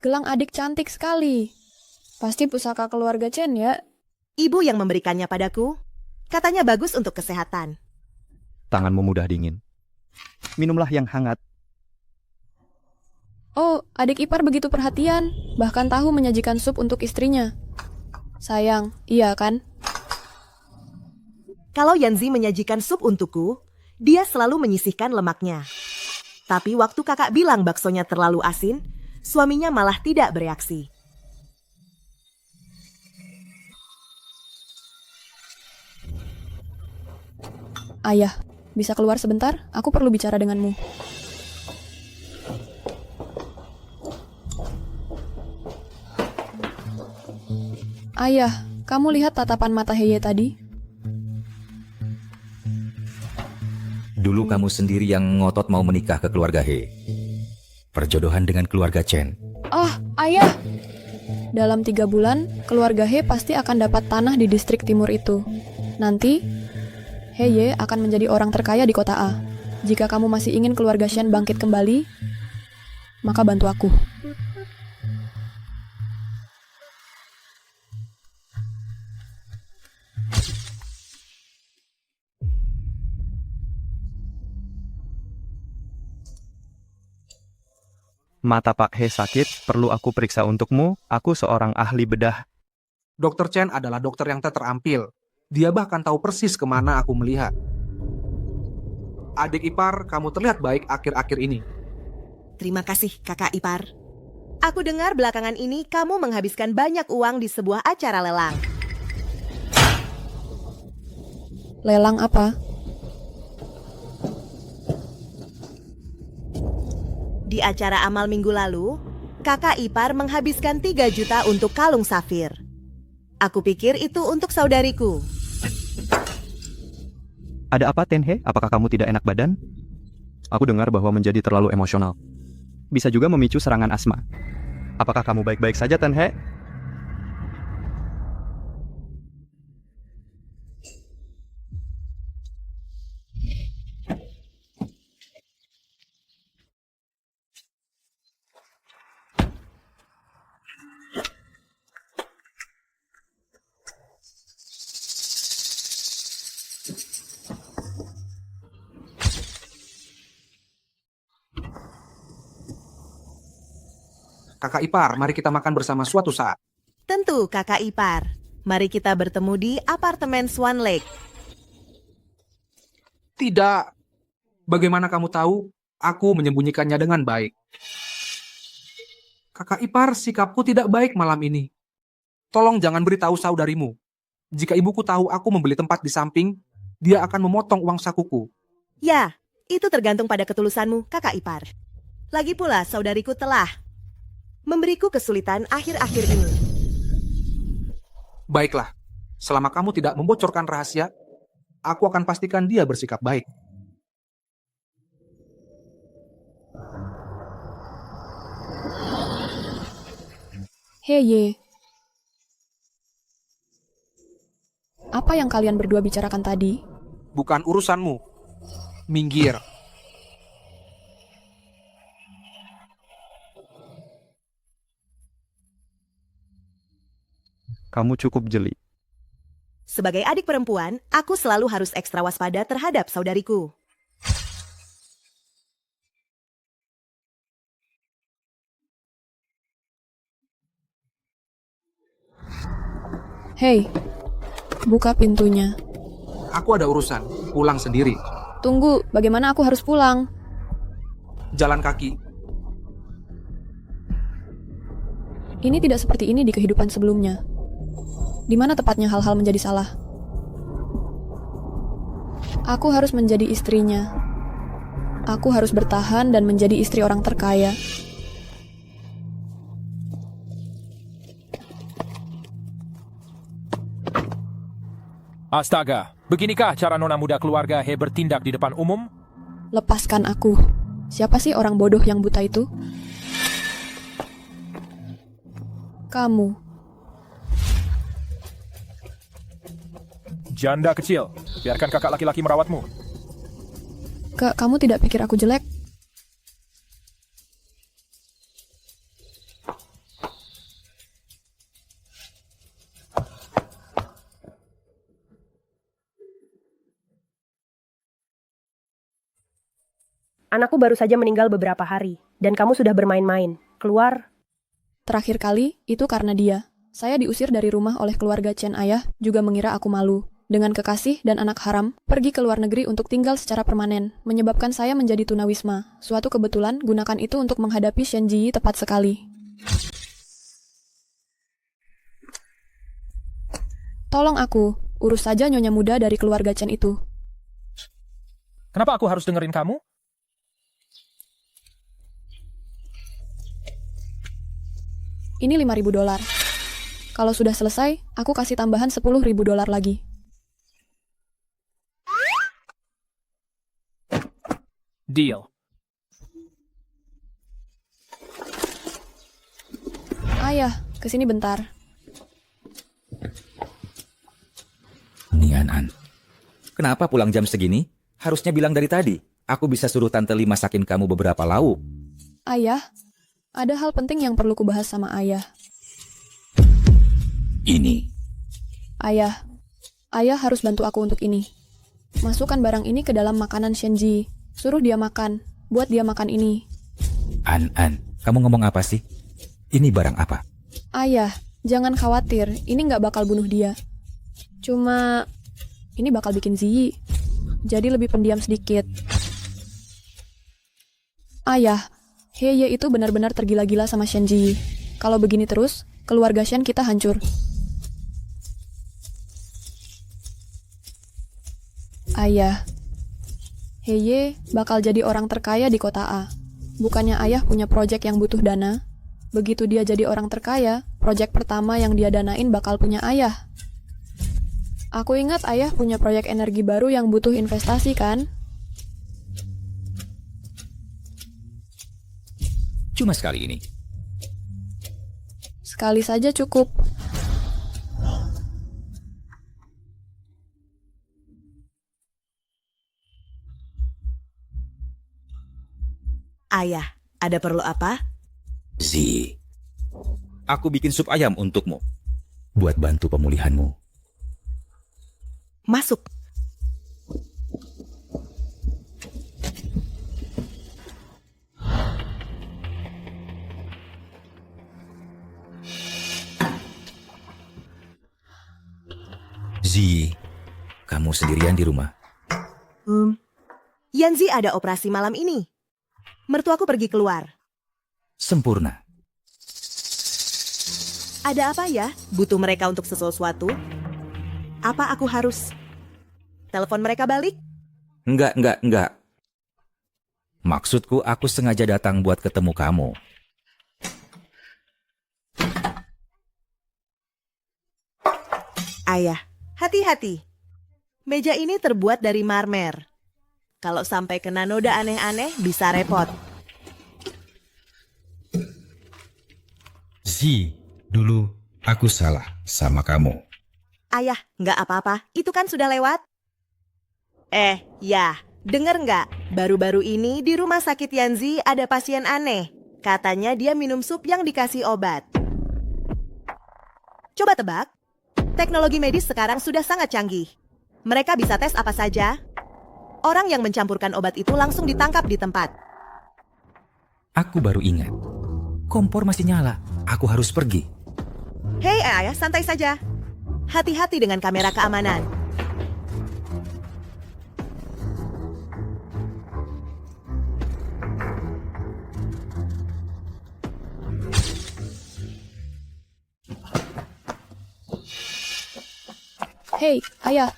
Gelang adik cantik sekali. Pasti pusaka keluarga Chen ya? Ibu yang memberikannya padaku. Katanya bagus untuk kesehatan. Tanganmu mudah dingin. Minumlah yang hangat. Oh, adik ipar begitu perhatian. Bahkan tahu menyajikan sup untuk istrinya. Sayang, iya kan? Kalau Yanxi menyajikan sup untukku, dia selalu menyisihkan lemaknya. Tapi waktu kakak bilang baksonya terlalu asin, suaminya malah tidak bereaksi. Ayah, bisa keluar sebentar? Aku perlu bicara denganmu. Ayah, kamu lihat tatapan mata Heye tadi? Dulu kamu sendiri yang ngotot mau menikah ke keluarga He. Perjodohan dengan keluarga Chen. Ah, ayah! Dalam 3 bulan, keluarga He pasti akan dapat tanah di distrik timur itu. Nanti, Heye akan menjadi orang terkaya di kota A. Jika kamu masih ingin keluarga Shen bangkit kembali, maka bantu aku. Mata Pak He sakit, perlu aku periksa untukmu. Aku seorang ahli bedah. Dokter Chen adalah dokter yang terampil. Dia bahkan tahu persis kemana aku melihat. Adik ipar, kamu terlihat baik akhir-akhir ini. Terima kasih, kakak ipar. Aku dengar belakangan ini kamu menghabiskan banyak uang di sebuah acara lelang. Lelang apa? Di acara amal minggu lalu, kakak ipar menghabiskan 3 juta untuk kalung safir. Aku pikir itu untuk saudariku. Ada apa, Tenhe? Apakah kamu tidak enak badan? Aku dengar bahwa menjadi terlalu emosional bisa juga memicu serangan asma. Apakah kamu baik-baik saja, Tenhe? Kakak ipar, mari kita makan bersama suatu saat. Tentu, kakak ipar. Mari kita bertemu di apartemen Swan Lake. Tidak. Bagaimana kamu tahu? Aku menyembunyikannya dengan baik. Kakak ipar, sikapku tidak baik malam ini. Tolong jangan beritahu saudarimu. Jika ibuku tahu aku membeli tempat di samping, dia akan memotong uang sakuku. Ya, itu tergantung pada ketulusanmu, kakak ipar. Lagi pula, saudariku telah memberiku kesulitan akhir-akhir ini. Baiklah, selama kamu tidak membocorkan rahasia, aku akan pastikan dia bersikap baik. Heye. Apa yang kalian berdua bicarakan tadi? Bukan urusanmu. Minggir. Kamu cukup jeli. Sebagai adik perempuan, aku selalu harus ekstra waspada terhadap saudariku. Hei, buka pintunya. Aku ada urusan, pulang sendiri. Tunggu, bagaimana aku harus pulang? Jalan kaki. Ini tidak seperti ini di kehidupan sebelumnya. Di mana tepatnya hal-hal menjadi salah? Aku harus menjadi istrinya. Aku harus bertahan dan menjadi istri orang terkaya. Astaga, beginikah cara nona muda keluarga He bertindak di depan umum? Lepaskan aku. Siapa sih orang bodoh yang buta itu? Kamu. Janda kecil, biarkan kakak laki-laki merawatmu. Kamu tidak pikir aku jelek? Anakku baru saja meninggal beberapa hari, dan kamu sudah bermain-main. Keluar. Terakhir kali, itu karena dia. Saya diusir dari rumah oleh keluarga Chen ayah, juga mengira aku malu. Dengan kekasih dan anak haram, pergi ke luar negeri untuk tinggal secara permanen, menyebabkan saya menjadi tunawisma. Suatu kebetulan, gunakan itu untuk menghadapi Shen Ji tepat sekali. Tolong aku, urus saja nyonya muda dari keluarga Chen itu. Kenapa aku harus dengerin kamu? Ini $5.000. Kalau sudah selesai, aku kasih tambahan $10.000 lagi. Deal. Ayah, kesini bentar. Nian-an, kenapa pulang jam segini? Harusnya bilang dari tadi. Aku bisa suruh Tante Li masakin kamu beberapa lauk. Ayah, ada hal penting yang perlu kubahas sama ayah. Ini. Ayah harus bantu aku untuk ini. Masukkan barang ini ke dalam makanan Shenji. Suruh dia makan. Buat dia makan ini. An, kamu ngomong apa sih? Ini barang apa? Ayah, jangan khawatir. Ini nggak bakal bunuh dia. Cuma, ini bakal bikin Ziyi. Jadi lebih pendiam sedikit. Ayah, Heye itu benar-benar tergila-gila sama Shenji. Kalau begini terus, keluarga Shen kita hancur. Ayah, Heye bakal jadi orang terkaya di kota A. Bukannya ayah punya proyek yang butuh dana? Begitu dia jadi orang terkaya, proyek pertama yang dia danain bakal punya ayah. Aku ingat ayah punya proyek energi baru yang butuh investasi kan? Cuma sekali ini. Sekali saja cukup. Ayah, ada perlu apa? Zi, aku bikin sup ayam untukmu. Buat bantu pemulihanmu. Masuk. Zi, kamu sendirian di rumah? Yanzi ada operasi malam ini. Mertuaku pergi keluar. Sempurna. Ada apa ya? Butuh mereka untuk sesuatu? Apa aku harus telepon mereka balik? Enggak. Maksudku aku sengaja datang buat ketemu kamu. Ayah, hati-hati. Meja ini terbuat dari marmer. Kalau sampai kena noda aneh-aneh, bisa repot. Zi, dulu aku salah sama kamu. Ayah, nggak apa-apa. Itu kan sudah lewat. Ya, denger nggak? Baru-baru ini di rumah sakit Yanzi ada pasien aneh. Katanya dia minum sup yang dikasih obat. Coba tebak. Teknologi medis sekarang sudah sangat canggih. Mereka bisa tes apa saja. Orang yang mencampurkan obat itu langsung ditangkap di tempat. Aku baru ingat. Kompor masih nyala. Aku harus pergi. Hei ayah, santai saja. Hati-hati dengan kamera keamanan. Hei, ayah.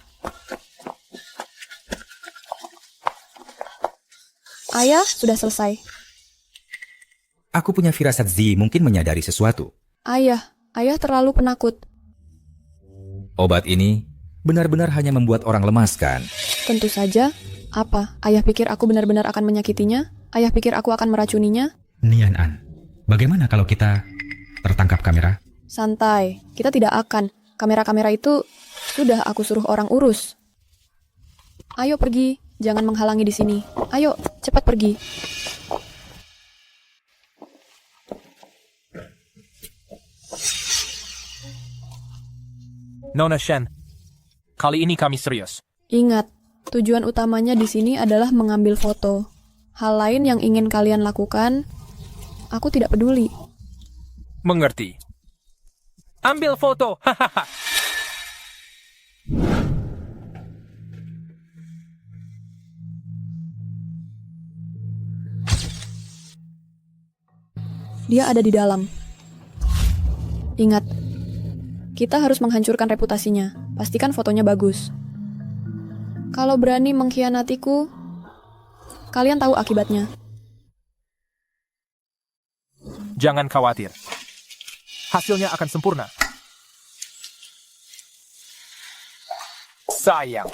Ayah, sudah selesai. Aku punya firasat Zi mungkin menyadari sesuatu. Ayah terlalu penakut. Obat ini benar-benar hanya membuat orang lemas, kan? Tentu saja. Apa? Ayah pikir aku benar-benar akan menyakitinya? Ayah pikir aku akan meracuninya? Nian An, bagaimana kalau kita tertangkap kamera? Santai, kita tidak akan. Kamera-kamera itu sudah aku suruh orang urus. Ayo pergi, jangan menghalangi di sini. Ayo, cepat pergi. Nona Shen, kali ini kami serius. Ingat, tujuan utamanya di sini adalah mengambil foto. Hal lain yang ingin kalian lakukan, aku tidak peduli. Mengerti. Ambil foto, hahaha. Dia ada di dalam. Ingat, kita harus menghancurkan reputasinya. Pastikan fotonya bagus. Kalau berani mengkhianatiku, kalian tahu akibatnya. Jangan khawatir. Hasilnya akan sempurna. Sayang.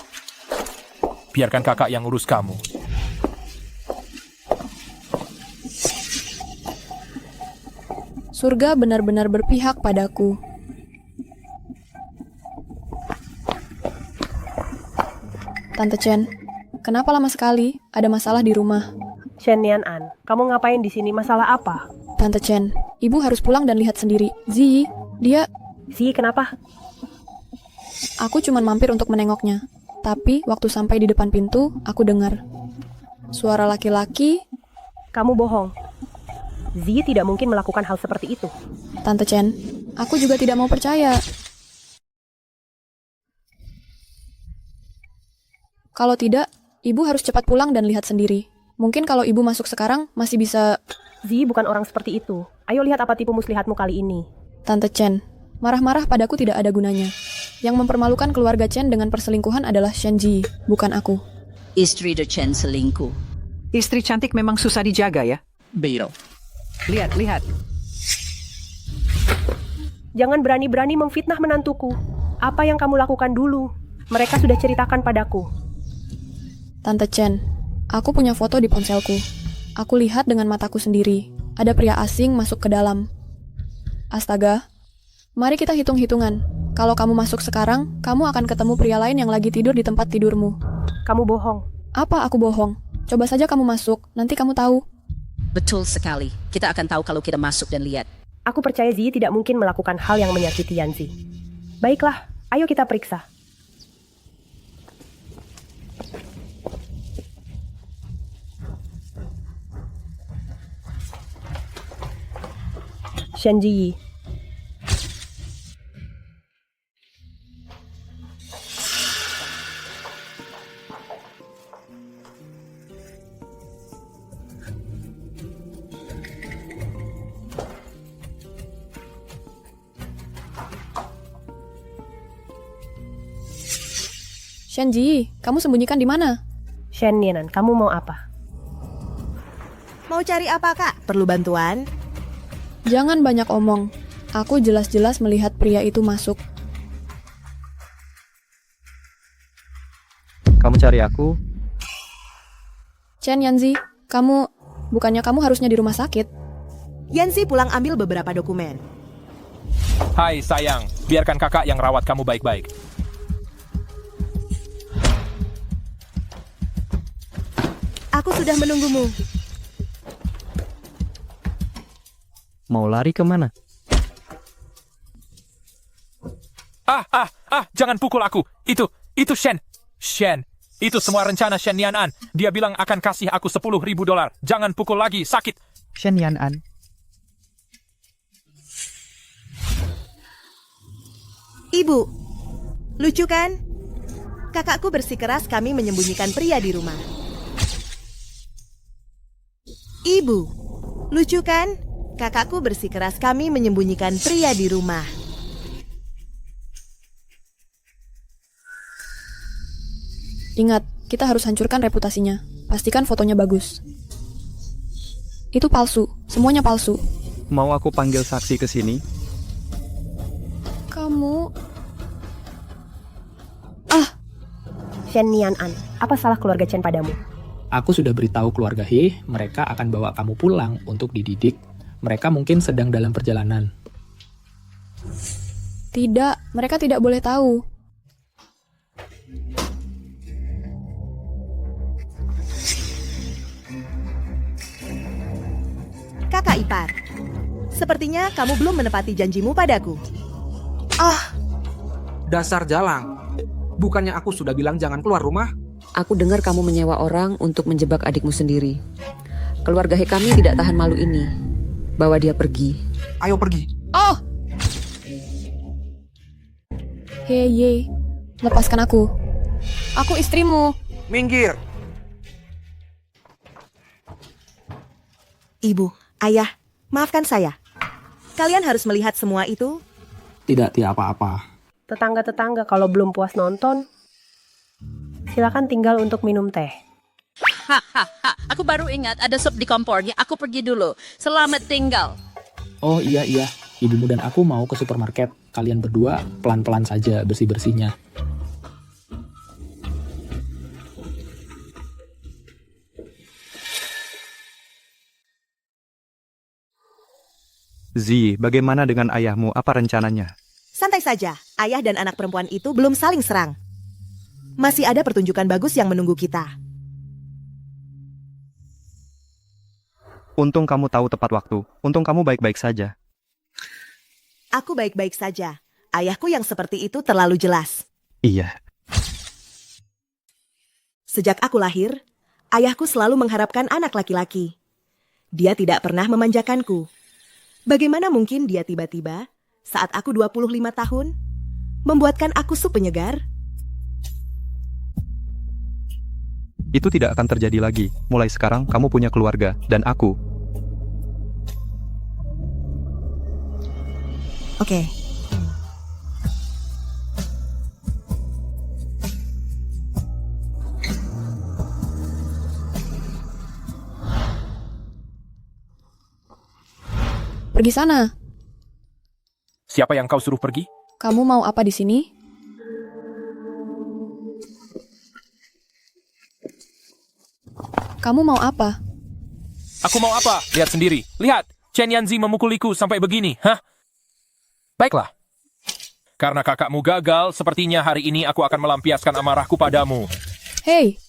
Biarkan kakak yang urus kamu. Surga benar-benar berpihak padaku. Tante Chen, kenapa lama sekali? Ada masalah di rumah. Shen Nian An, kamu ngapain di sini? Masalah apa? Tante Chen, ibu harus pulang dan lihat sendiri. Zi, dia... Zi, kenapa? Aku cuma mampir untuk menengoknya. Tapi waktu sampai di depan pintu, aku dengar suara laki-laki. Kamu bohong. Zi tidak mungkin melakukan hal seperti itu. Tante Chen, aku juga tidak mau percaya. Kalau tidak, ibu harus cepat pulang dan lihat sendiri. Mungkin kalau ibu masuk sekarang, masih bisa... Zi bukan orang seperti itu. Ayo lihat apa tipu muslihatmu kali ini. Tante Chen, marah-marah padaku tidak ada gunanya. Yang mempermalukan keluarga Chen dengan perselingkuhan adalah Shenji, bukan aku. Istri The Chen selingkuh. Istri cantik memang susah dijaga ya? Bill. Lihat. Jangan berani-berani memfitnah menantuku. Apa yang kamu lakukan dulu? Mereka sudah ceritakan padaku. Tante Chen, aku punya foto di ponselku. Aku lihat dengan mataku sendiri. Ada pria asing masuk ke dalam. Astaga, mari kita hitung-hitungan. Kalau kamu masuk sekarang, kamu akan ketemu pria lain yang lagi tidur di tempat tidurmu. Kamu bohong. Apa aku bohong? Coba saja kamu masuk, nanti kamu tahu. Betul sekali. Kita akan tahu kalau kita masuk dan lihat. Aku percaya Zi tidak mungkin melakukan hal yang menyakiti Yanzi. Baiklah, ayo kita periksa. Shen Ji. Shenji, kamu sembunyikan di mana? Shen Nianan, kamu mau apa? Mau cari apa, Kak? Perlu bantuan? Jangan banyak omong. Aku jelas-jelas melihat pria itu masuk. Kamu cari aku? Chen Yanzi, bukannya kamu harusnya di rumah sakit? Yanzi pulang ambil beberapa dokumen. Hai sayang, biarkan kakak yang rawat kamu baik-baik. Aku sudah menunggumu. Mau lari kemana? Jangan pukul aku. Itu Shen. Shen, itu semua rencana Shen Nianan. Dia bilang akan kasih aku $10,000. Jangan pukul lagi, sakit. Shen Nianan. Ibu, lucu kan? Kakakku bersikeras kami menyembunyikan pria di rumah. Ibu, lucu kan? Kakakku bersikeras kami menyembunyikan pria di rumah. Ingat, kita harus hancurkan reputasinya. Pastikan fotonya bagus. Itu palsu, semuanya palsu. Mau aku panggil saksi ke sini? Kamu... Shen Nianan, apa salah keluarga Chen padamu? Aku sudah beritahu keluarga He, mereka akan bawa kamu pulang untuk dididik. Mereka mungkin sedang dalam perjalanan. Tidak, mereka tidak boleh tahu. Kakak ipar, sepertinya kamu belum menepati janjimu padaku. Dasar jalang. Bukannya aku sudah bilang jangan keluar rumah? Aku dengar kamu menyewa orang untuk menjebak adikmu sendiri. Keluarga He kami tidak tahan malu ini. Bawa dia pergi. Ayo pergi. Oh! Heye, lepaskan aku. Aku istrimu. Minggir. Ibu, ayah, maafkan saya. Kalian harus melihat semua itu. Tidak apa-apa. Tetangga-tetangga kalau belum puas nonton, silakan tinggal untuk minum teh. Aku baru ingat ada sup di kompornya. Aku pergi dulu. Selamat tinggal. Oh iya, ibumu dan aku mau ke supermarket. Kalian berdua pelan-pelan saja bersih-bersihnya. Zi, bagaimana dengan ayahmu? Apa rencananya? Santai saja, ayah dan anak perempuan itu belum saling serang. Masih ada pertunjukan bagus yang menunggu kita. Untung kamu tahu tepat waktu. Untung kamu baik-baik saja. Aku baik-baik saja. Ayahku yang seperti itu terlalu jelas. Iya. Sejak aku lahir, ayahku selalu mengharapkan anak laki-laki. Dia tidak pernah memanjakanku. Bagaimana mungkin dia tiba-tiba, saat aku 25 tahun, membuatkan aku sup penyegar? Itu tidak akan terjadi lagi. Mulai sekarang kamu punya keluarga, dan aku. Oke. Pergi sana. Siapa yang kau suruh pergi? Kamu mau apa di sini? Kamu mau apa? Aku mau apa? Lihat sendiri. Lihat, Chen Yanzi memukuliku sampai begini. Hah? Baiklah. Karena kakakmu gagal, sepertinya hari ini aku akan melampiaskan amarahku padamu. Hei!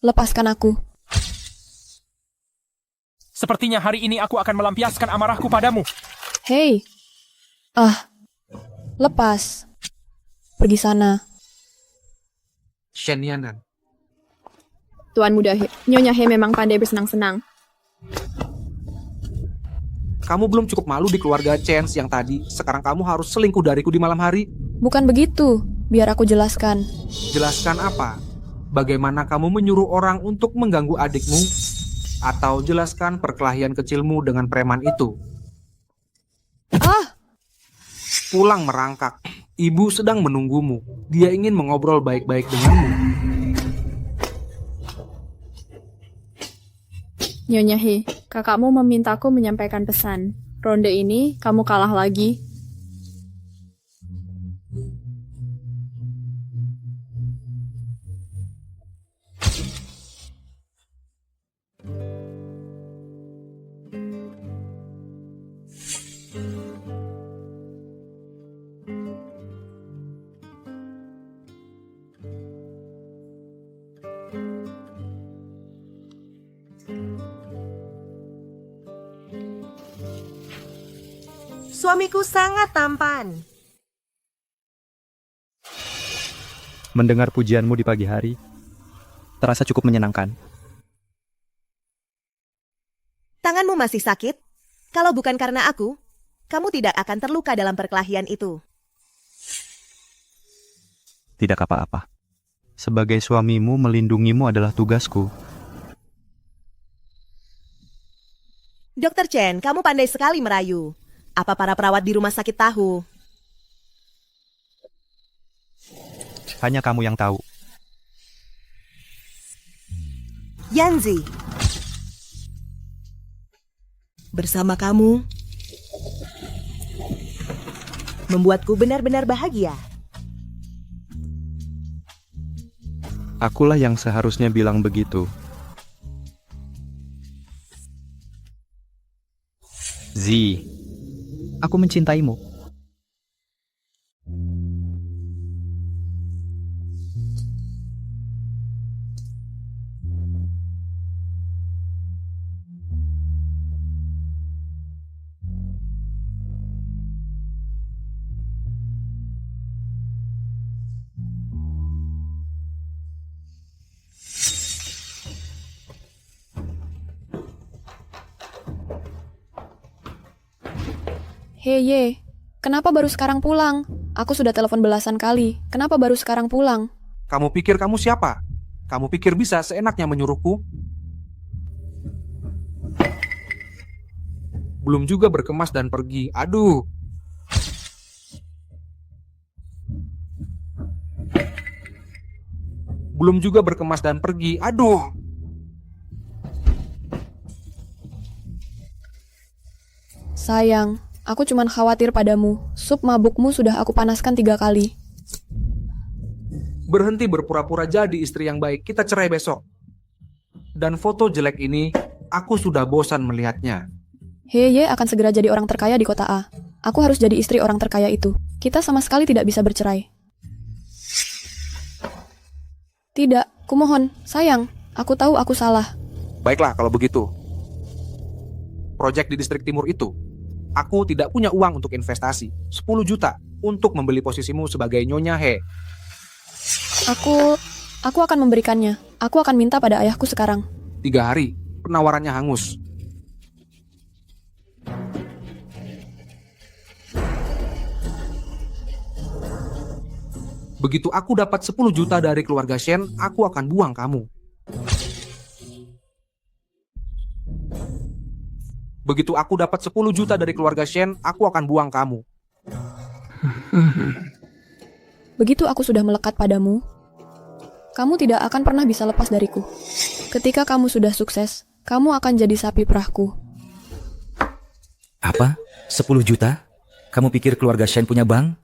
Lepaskan aku. Sepertinya hari ini aku akan melampiaskan amarahku padamu. Hei! Lepas. Pergi sana. Shen Nianan. Tuan muda Nyonya He memang pandai bersenang-senang. Kamu belum cukup malu di keluarga Chen yang tadi. Sekarang kamu harus selingkuh dariku di malam hari. Bukan begitu. Biar aku jelaskan. Jelaskan apa? Bagaimana kamu menyuruh orang untuk mengganggu adikmu? Atau jelaskan perkelahian kecilmu dengan preman itu? Pulang merangkak. Ibu sedang menunggumu. Dia ingin mengobrol baik-baik denganmu. Nyonya He, kakakmu memintaku menyampaikan pesan. Ronde ini kamu kalah lagi. Suamiku sangat tampan. Mendengar pujianmu di pagi hari, terasa cukup menyenangkan. Tanganmu masih sakit? Kalau bukan karena aku, kamu tidak akan terluka dalam perkelahian itu. Tidak apa-apa. Sebagai suamimu, melindungimu adalah tugasku. Dokter Chen, kamu pandai sekali merayu. Apa para perawat di rumah sakit tahu? Hanya kamu yang tahu. Yanzi, bersama kamu membuatku benar-benar bahagia. Akulah yang seharusnya bilang begitu. Zi, aku mencintaimu. Hei Ye, kenapa baru sekarang pulang? Aku sudah telepon belasan kali. Kenapa baru sekarang pulang? Kamu pikir kamu siapa? Kamu pikir bisa seenaknya menyuruhku? Belum juga berkemas dan pergi. Aduh. Belum juga berkemas dan pergi. Aduh. Sayang, aku cuman khawatir padamu. Sup mabukmu sudah aku panaskan 3 kali. Berhenti berpura-pura jadi istri yang baik. Kita cerai besok. Dan foto jelek ini, aku sudah bosan melihatnya. Hei Ye akan segera jadi orang terkaya di kota A. Aku harus jadi istri orang terkaya itu. Kita sama sekali tidak bisa bercerai. Tidak, kumohon, sayang. Aku tahu aku salah. Baiklah kalau begitu. Proyek di distrik timur itu, aku tidak punya uang untuk investasi. 10 juta untuk membeli posisimu sebagai Nyonya He. Aku akan memberikannya. Aku akan minta pada ayahku sekarang. 3 hari, penawarannya hangus. Begitu aku dapat 10 juta dari keluarga Shen, aku akan buang kamu. Begitu aku dapat 10 juta dari keluarga Shen, aku akan buang kamu. Begitu aku sudah melekat padamu, kamu tidak akan pernah bisa lepas dariku. Ketika kamu sudah sukses, kamu akan jadi sapi perahku. Apa? 10 juta? Kamu pikir keluarga Shen punya bank?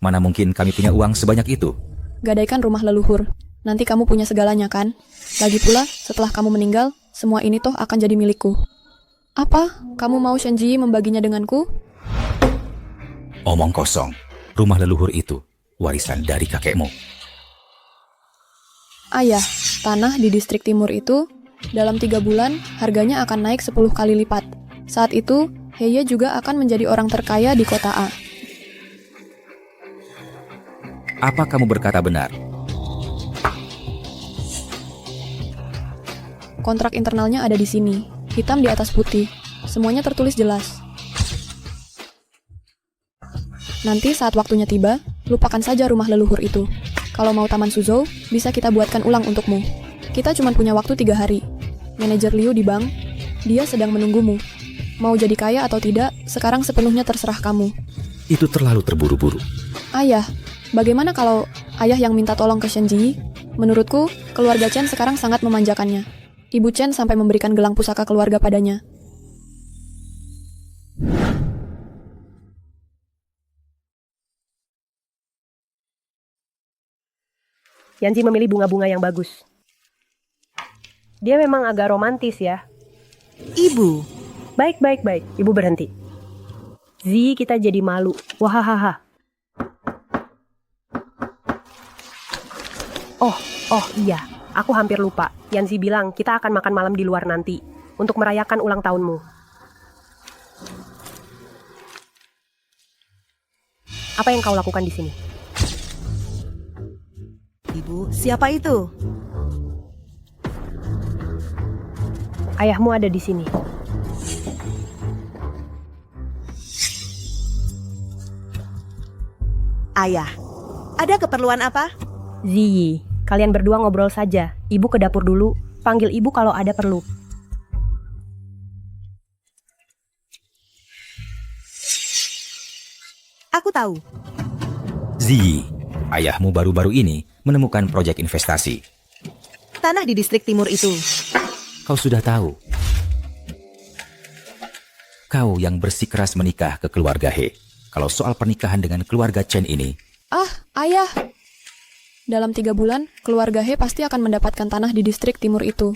Mana mungkin kami punya uang sebanyak itu? Gadaikan rumah leluhur. Nanti kamu punya segalanya kan? Lagi pula, setelah kamu meninggal, semua ini toh akan jadi milikku. Apa? Kamu mau Shenji membaginya denganku? Omong kosong. Rumah leluhur itu warisan dari kakekmu. Ayah, tanah di distrik timur itu dalam 3 bulan harganya akan naik 10 kali lipat. Saat itu, Heye juga akan menjadi orang terkaya di kota A. Apa kamu berkata benar? Kontrak internalnya ada di sini, hitam di atas putih. Semuanya tertulis jelas. Nanti saat waktunya tiba, lupakan saja rumah leluhur itu. Kalau mau Taman Suzhou, bisa kita buatkan ulang untukmu. Kita cuma punya waktu 3 hari. Manajer Liu di bank, dia sedang menunggumu. Mau jadi kaya atau tidak, sekarang sepenuhnya terserah kamu. Itu terlalu terburu-buru. Ayah, bagaimana kalau ayah yang minta tolong ke Shenji? Menurutku, keluarga Chen sekarang sangat memanjakannya. Ibu Chen sampai memberikan gelang pusaka keluarga padanya. Yanji memilih bunga-bunga yang bagus. Dia memang agak romantis ya. Ibu. Baik. Ibu berhenti. Zi, kita jadi malu. Wahahaha. Oh iya. Aku hampir lupa. Yanzi bilang kita akan makan malam di luar nanti. Untuk merayakan ulang tahunmu. Apa yang kau lakukan di sini? Ibu, siapa itu? Ayahmu ada di sini. Ayah, ada keperluan apa? Ziyi, kalian berdua ngobrol saja. Ibu ke dapur dulu. Panggil ibu kalau ada perlu. Aku tahu. Ziyi, ayahmu baru-baru ini menemukan proyek investasi. Tanah di distrik timur itu. Kau sudah tahu. Kau yang bersikeras menikah ke keluarga He. Kalau soal pernikahan dengan keluarga Chen ini... Ayah! Dalam 3 bulan, keluarga He pasti akan mendapatkan tanah di distrik timur itu.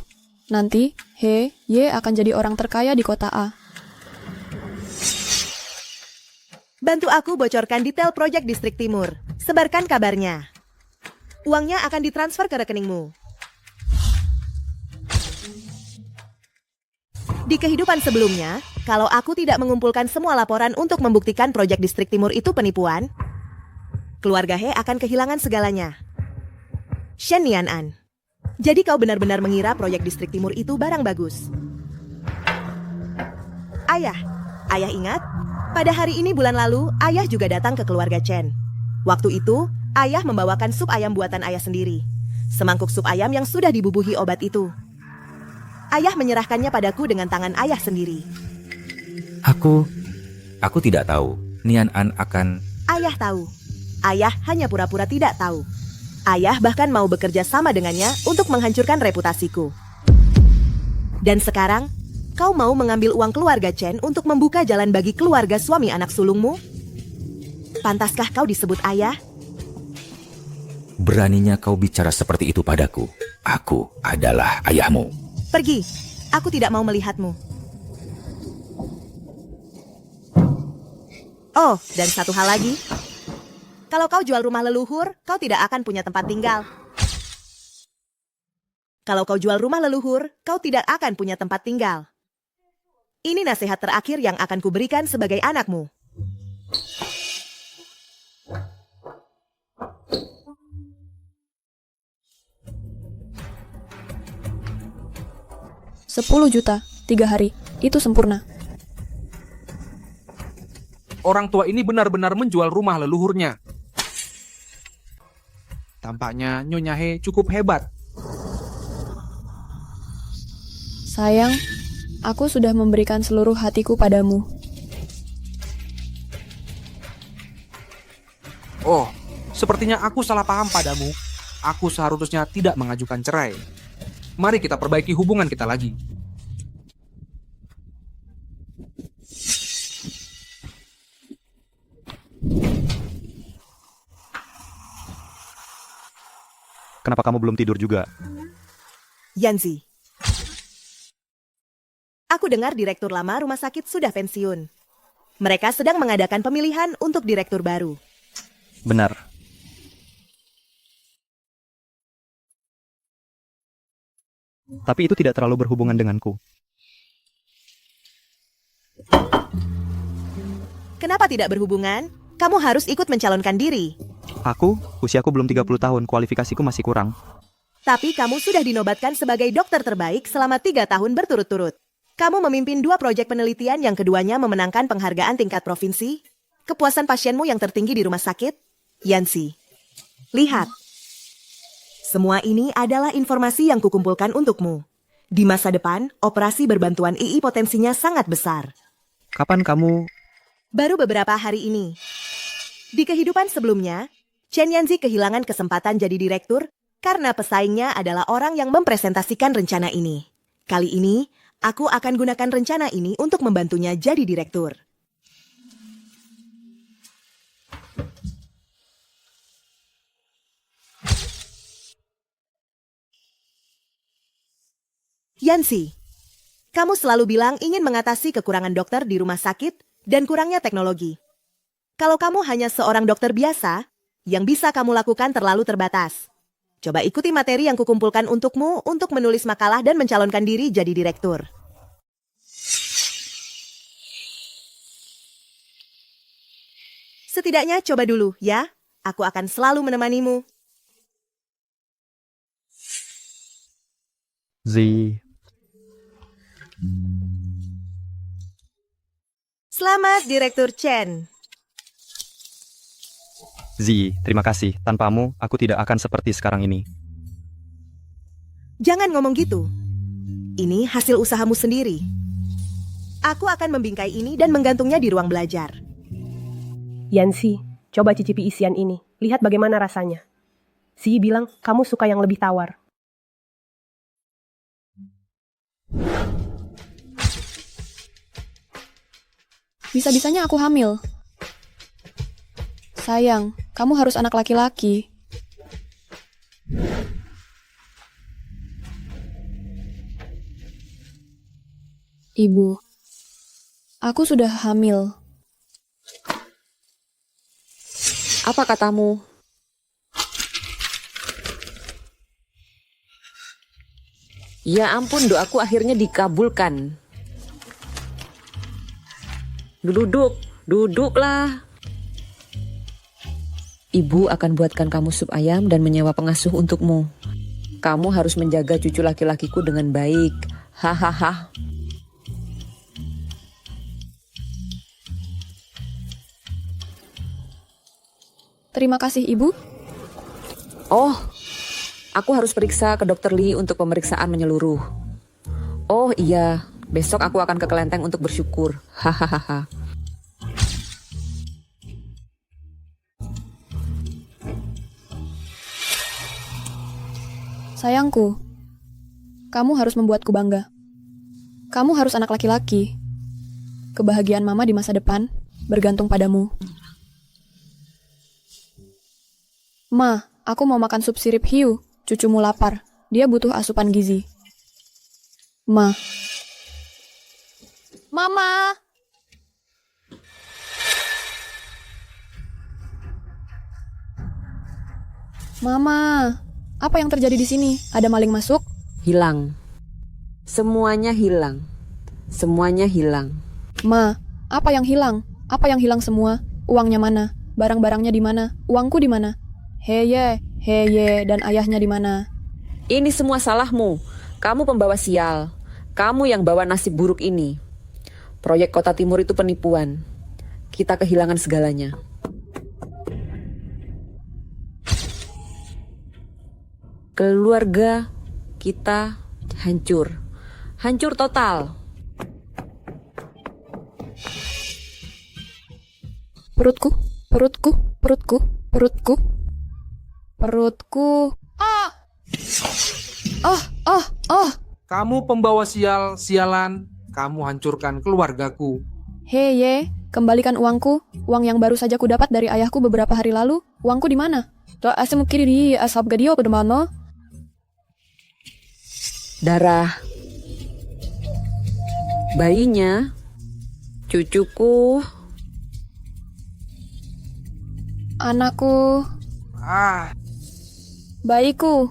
Nanti, He, Ye akan jadi orang terkaya di kota A. Bantu aku bocorkan detail proyek distrik timur. Sebarkan kabarnya. Uangnya akan ditransfer ke rekeningmu. Di kehidupan sebelumnya, kalau aku tidak mengumpulkan semua laporan untuk membuktikan proyek distrik timur itu penipuan, keluarga He akan kehilangan segalanya. Shen Nianan, jadi kau benar-benar mengira proyek distrik timur itu barang bagus. Ayah ingat? Pada hari ini bulan lalu, ayah juga datang ke keluarga Chen. Waktu itu, ayah membawakan sup ayam buatan ayah sendiri. Semangkuk sup ayam yang sudah dibubuhi obat itu. Ayah menyerahkannya padaku dengan tangan ayah sendiri. Aku tidak tahu. Nian An akan... Ayah tahu. Ayah hanya pura-pura tidak tahu. Ayah bahkan mau bekerja sama dengannya untuk menghancurkan reputasiku. Dan sekarang, kau mau mengambil uang keluarga Chen untuk membuka jalan bagi keluarga suami anak sulungmu? Pantaskah kau disebut ayah? Beraninya kau bicara seperti itu padaku. Aku adalah ayahmu. Pergi, aku tidak mau melihatmu. Oh, dan satu hal lagi. Kalau kau jual rumah leluhur, kau tidak akan punya tempat tinggal. Kalau kau jual rumah leluhur, kau tidak akan punya tempat tinggal. Ini nasihat terakhir yang akan kuberikan sebagai anakmu. $10 juta, 3 hari. Itu sempurna. Orang tua ini benar-benar menjual rumah leluhurnya. Tampaknya Nyonya He cukup hebat. Sayang, aku sudah memberikan seluruh hatiku padamu. Oh, sepertinya aku salah paham padamu. Aku seharusnya tidak mengajukan cerai. Mari kita perbaiki hubungan kita lagi. kenapa kamu belum tidur juga? Yanzi. Aku dengar direktur lama rumah sakit sudah pensiun. Mereka sedang mengadakan pemilihan untuk direktur baru. Benar. Tapi itu tidak terlalu berhubungan denganku. Kenapa tidak berhubungan? Kamu harus ikut mencalonkan diri. Usiaku belum 30 tahun, kualifikasiku masih kurang. Tapi kamu sudah dinobatkan sebagai dokter terbaik selama 3 tahun berturut-turut. Kamu memimpin 2 proyek penelitian yang keduanya memenangkan penghargaan tingkat provinsi. Kepuasan pasienmu yang tertinggi di rumah sakit. Yanzi, lihat. Semua ini adalah informasi yang kukumpulkan untukmu. Di masa depan, operasi berbantuan II potensinya sangat besar. Kapan kamu... Baru beberapa hari ini. Di kehidupan sebelumnya, Chen Yanzi kehilangan kesempatan jadi direktur karena pesaingnya adalah orang yang mempresentasikan rencana ini. Kali ini, aku akan gunakan rencana ini untuk membantunya jadi direktur. Yanzi, kamu selalu bilang ingin mengatasi kekurangan dokter di rumah sakit dan kurangnya teknologi. Kalau kamu hanya seorang dokter biasa, yang bisa kamu lakukan terlalu terbatas. Coba ikuti materi yang kukumpulkan untukmu untuk menulis makalah dan mencalonkan diri jadi direktur. Setidaknya coba dulu, ya. Aku akan selalu menemanimu. Selamat, Direktur Chen. Terima kasih. Tanpamu, aku tidak akan seperti sekarang ini. Jangan ngomong gitu. Ini hasil usahamu sendiri. Aku akan membingkai ini dan menggantungnya di ruang belajar. Yanzi, coba cicipi isian ini. Lihat bagaimana rasanya. Si bilang kamu suka yang lebih tawar. Bisa-bisanya aku hamil. Sayang, kamu harus anak laki-laki. Ibu, aku sudah hamil. Apa katamu? Ya ampun, doaku akhirnya dikabulkan. Duduklah. Ibu akan buatkan kamu sup ayam dan menyewa pengasuh untukmu. Kamu harus menjaga cucu laki-lakiku dengan baik. Hahaha. Terima kasih, Ibu. Oh, aku harus periksa ke Dr. Lee untuk pemeriksaan menyeluruh. Oh iya, besok aku akan ke kelenteng untuk bersyukur. Hahaha. Sayangku, kamu harus membuatku bangga. Kamu harus anak laki-laki. Kebahagiaan Mama di masa depan bergantung padamu. Ma, aku mau makan sup sirip hiu. Cucumu lapar. Dia butuh asupan gizi. Ma. Mama! Mama, apa yang terjadi di sini? Ada maling masuk? Hilang. Semuanya hilang. Semuanya hilang. Ma, apa yang hilang? Apa yang hilang semua? Uangnya mana? Barang-barangnya di mana? Uangku di mana? Heye, dan ayahnya di mana? Ini semua salahmu. Kamu pembawa sial. Kamu yang bawa nasib buruk ini. Proyek Kota Timur itu penipuan. Kita kehilangan segalanya. Keluarga kita hancur. Hancur total. Perutku. Kamu pembawa sialan. Kamu hancurkan keluargaku. Heye, kembalikan uangku. Uang yang baru saja ku dapat dari ayahku beberapa hari lalu. Uangku di mana? darah bayinya, cucuku, Anakku. Bayiku.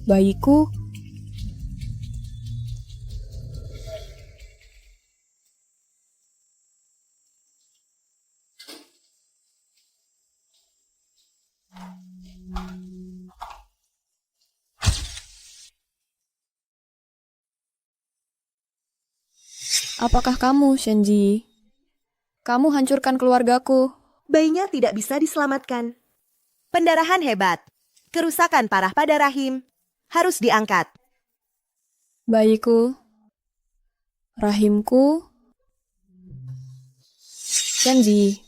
Bayiku. Apakah kamu, Shenji? Kamu hancurkan keluargaku. Bayinya tidak bisa diselamatkan. Pendarahan hebat. Kerusakan parah pada rahim. Harus diangkat. Bayiku. Rahimku. Shenji,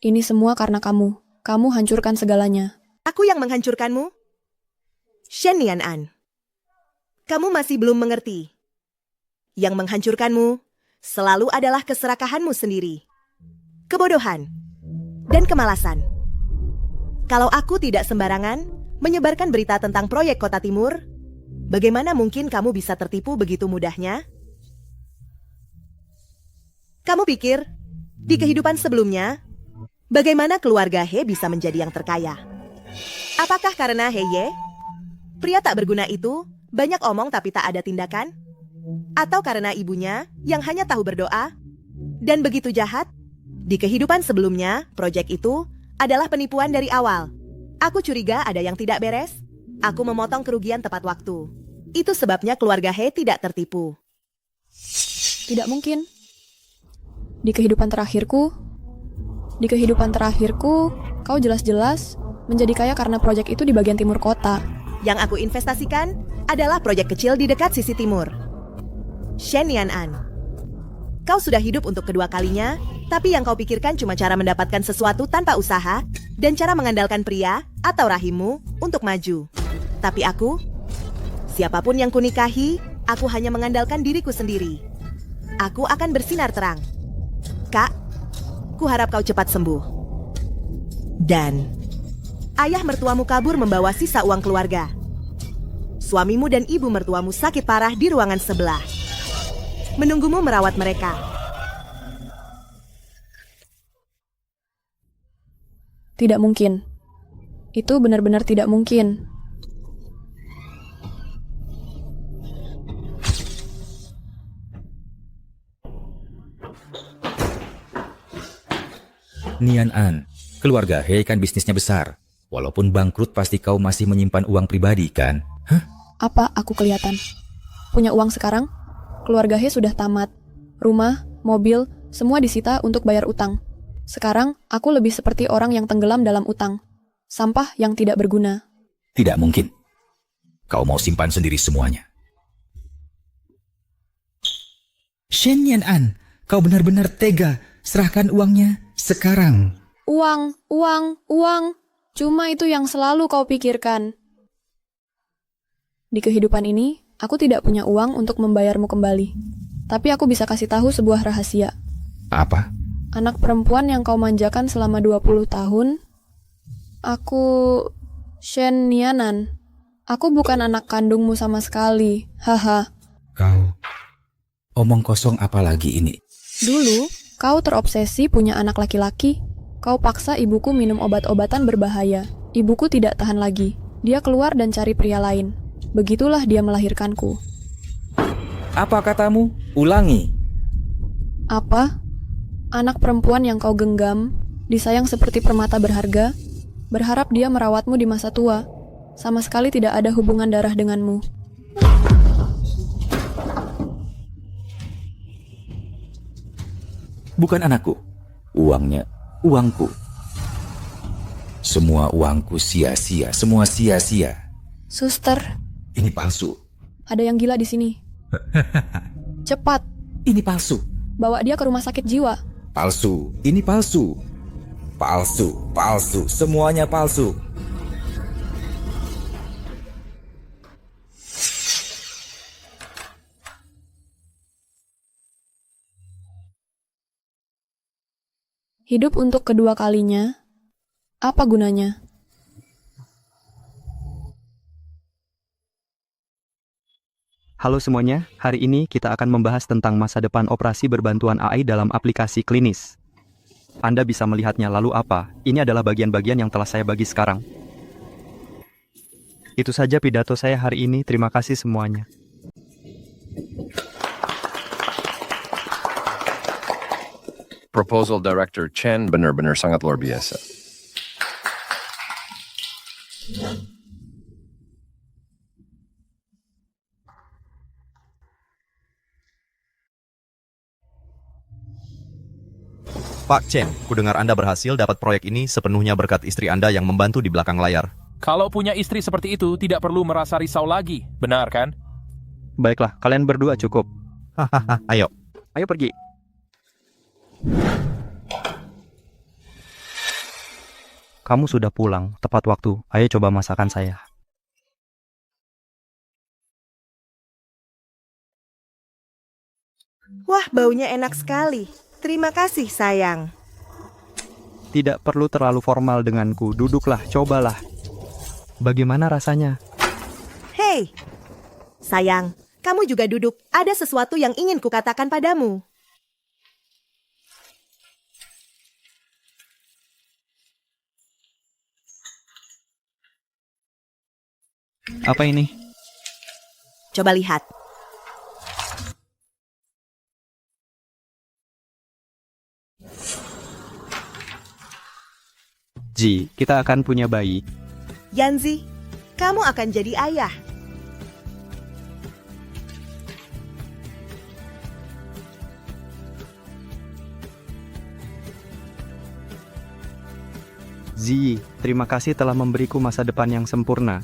ini semua karena kamu. Kamu hancurkan segalanya. Aku yang menghancurkanmu? Shen Nianan. Kamu masih belum mengerti. Yang menghancurkanmu selalu adalah keserakahanmu sendiri. Kebodohan dan kemalasan. Kalau aku tidak sembarangan menyebarkan berita tentang proyek Kota Timur, bagaimana mungkin kamu bisa tertipu begitu mudahnya? Kamu pikir, di kehidupan sebelumnya, bagaimana keluarga He bisa menjadi yang terkaya? Apakah karena He Ye? Pria tak berguna itu banyak omong tapi tak ada tindakan? Atau karena ibunya yang hanya tahu berdoa dan begitu jahat? Di kehidupan sebelumnya, proyek itu adalah penipuan dari awal. Aku curiga ada yang tidak beres. Aku memotong kerugian tepat waktu. Itu sebabnya keluarga He tidak tertipu. Tidak mungkin. Di kehidupan terakhirku, kau jelas-jelas menjadi kaya karena proyek itu di bagian timur kota. Yang aku investasikan adalah proyek kecil di dekat sisi timur. Shen Nianan, kau sudah hidup untuk kedua kalinya, tapi yang kau pikirkan cuma cara mendapatkan sesuatu tanpa usaha dan cara mengandalkan pria atau rahimmu untuk maju. Tapi aku, siapapun yang kunikahi, aku hanya mengandalkan diriku sendiri. Aku akan bersinar terang. Kak, kuharap kau cepat sembuh. Dan ayah mertuamu kabur membawa sisa uang keluarga. Suamimu dan ibu mertuamu sakit parah di ruangan sebelah. Menunggumu merawat mereka. Tidak mungkin. Itu benar-benar tidak mungkin. Nianan, keluarga He kan bisnisnya besar. Walaupun bangkrut pasti kau masih menyimpan uang pribadi kan? Apa aku kelihatan? Punya uang sekarang? Keluarga He sudah tamat. Rumah, mobil, semua disita untuk bayar utang. Sekarang, aku lebih seperti orang yang tenggelam dalam utang. Sampah yang tidak berguna. Tidak mungkin. Kau mau simpan sendiri semuanya. Shen Nianan, kau benar-benar tega. Serahkan uangnya sekarang. Uang. Cuma itu yang selalu kau pikirkan. Di kehidupan ini, aku tidak punya uang untuk membayarmu kembali. Tapi aku bisa kasih tahu sebuah rahasia. Apa? Anak perempuan yang kau manjakan selama 20 tahun, aku Shen Nianan. Aku bukan anak kandungmu sama sekali. Haha. Kau omong kosong apa lagi ini? Dulu, kau terobsesi punya anak laki-laki. Kau paksa ibuku minum obat-obatan berbahaya. Ibuku tidak tahan lagi. Dia keluar dan cari pria lain. Begitulah dia melahirkanku. Apa katamu? Ulangi. Apa? Anak perempuan yang kau genggam, disayang seperti permata berharga, berharap dia merawatmu di masa tua. Sama sekali tidak ada hubungan darah denganmu. Bukan anakku. Uangnya, uangku. Semua uangku sia-sia, semua sia-sia. Suster, ini palsu. ada yang gila di sini. Cepat. Ini palsu. Bawa dia ke rumah sakit jiwa. Palsu. Ini palsu. Palsu. Semuanya palsu. Hidup untuk kedua kalinya, apa gunanya? Halo semuanya, hari ini kita akan membahas tentang masa depan operasi berbantuan AI dalam aplikasi klinis. Anda bisa melihatnya lalu apa? Ini adalah bagian-bagian yang telah saya bagi sekarang. Itu saja pidato saya hari ini, terima kasih semuanya. Proposal Director Chen benar-benar sangat luar biasa. Pak Chen, kudengar Anda berhasil dapat proyek ini sepenuhnya berkat istri Anda yang membantu di belakang layar. Kalau punya istri seperti itu, tidak perlu merasa risau lagi. Benar kan? Baiklah, kalian berdua cukup. Hahaha, ayo. Ayo pergi. Kamu sudah pulang, tepat waktu. Ayo coba masakan saya. Wah, baunya enak sekali. Terima kasih, sayang. Tidak perlu terlalu formal denganku. Duduklah, cobalah. Bagaimana rasanya? Hei, sayang, kamu juga duduk. Ada sesuatu yang ingin kukatakan padamu. Apa ini? Coba lihat. Ji, kita akan punya bayi. Yanzi, kamu akan jadi ayah. Zi, terima kasih telah memberiku masa depan yang sempurna.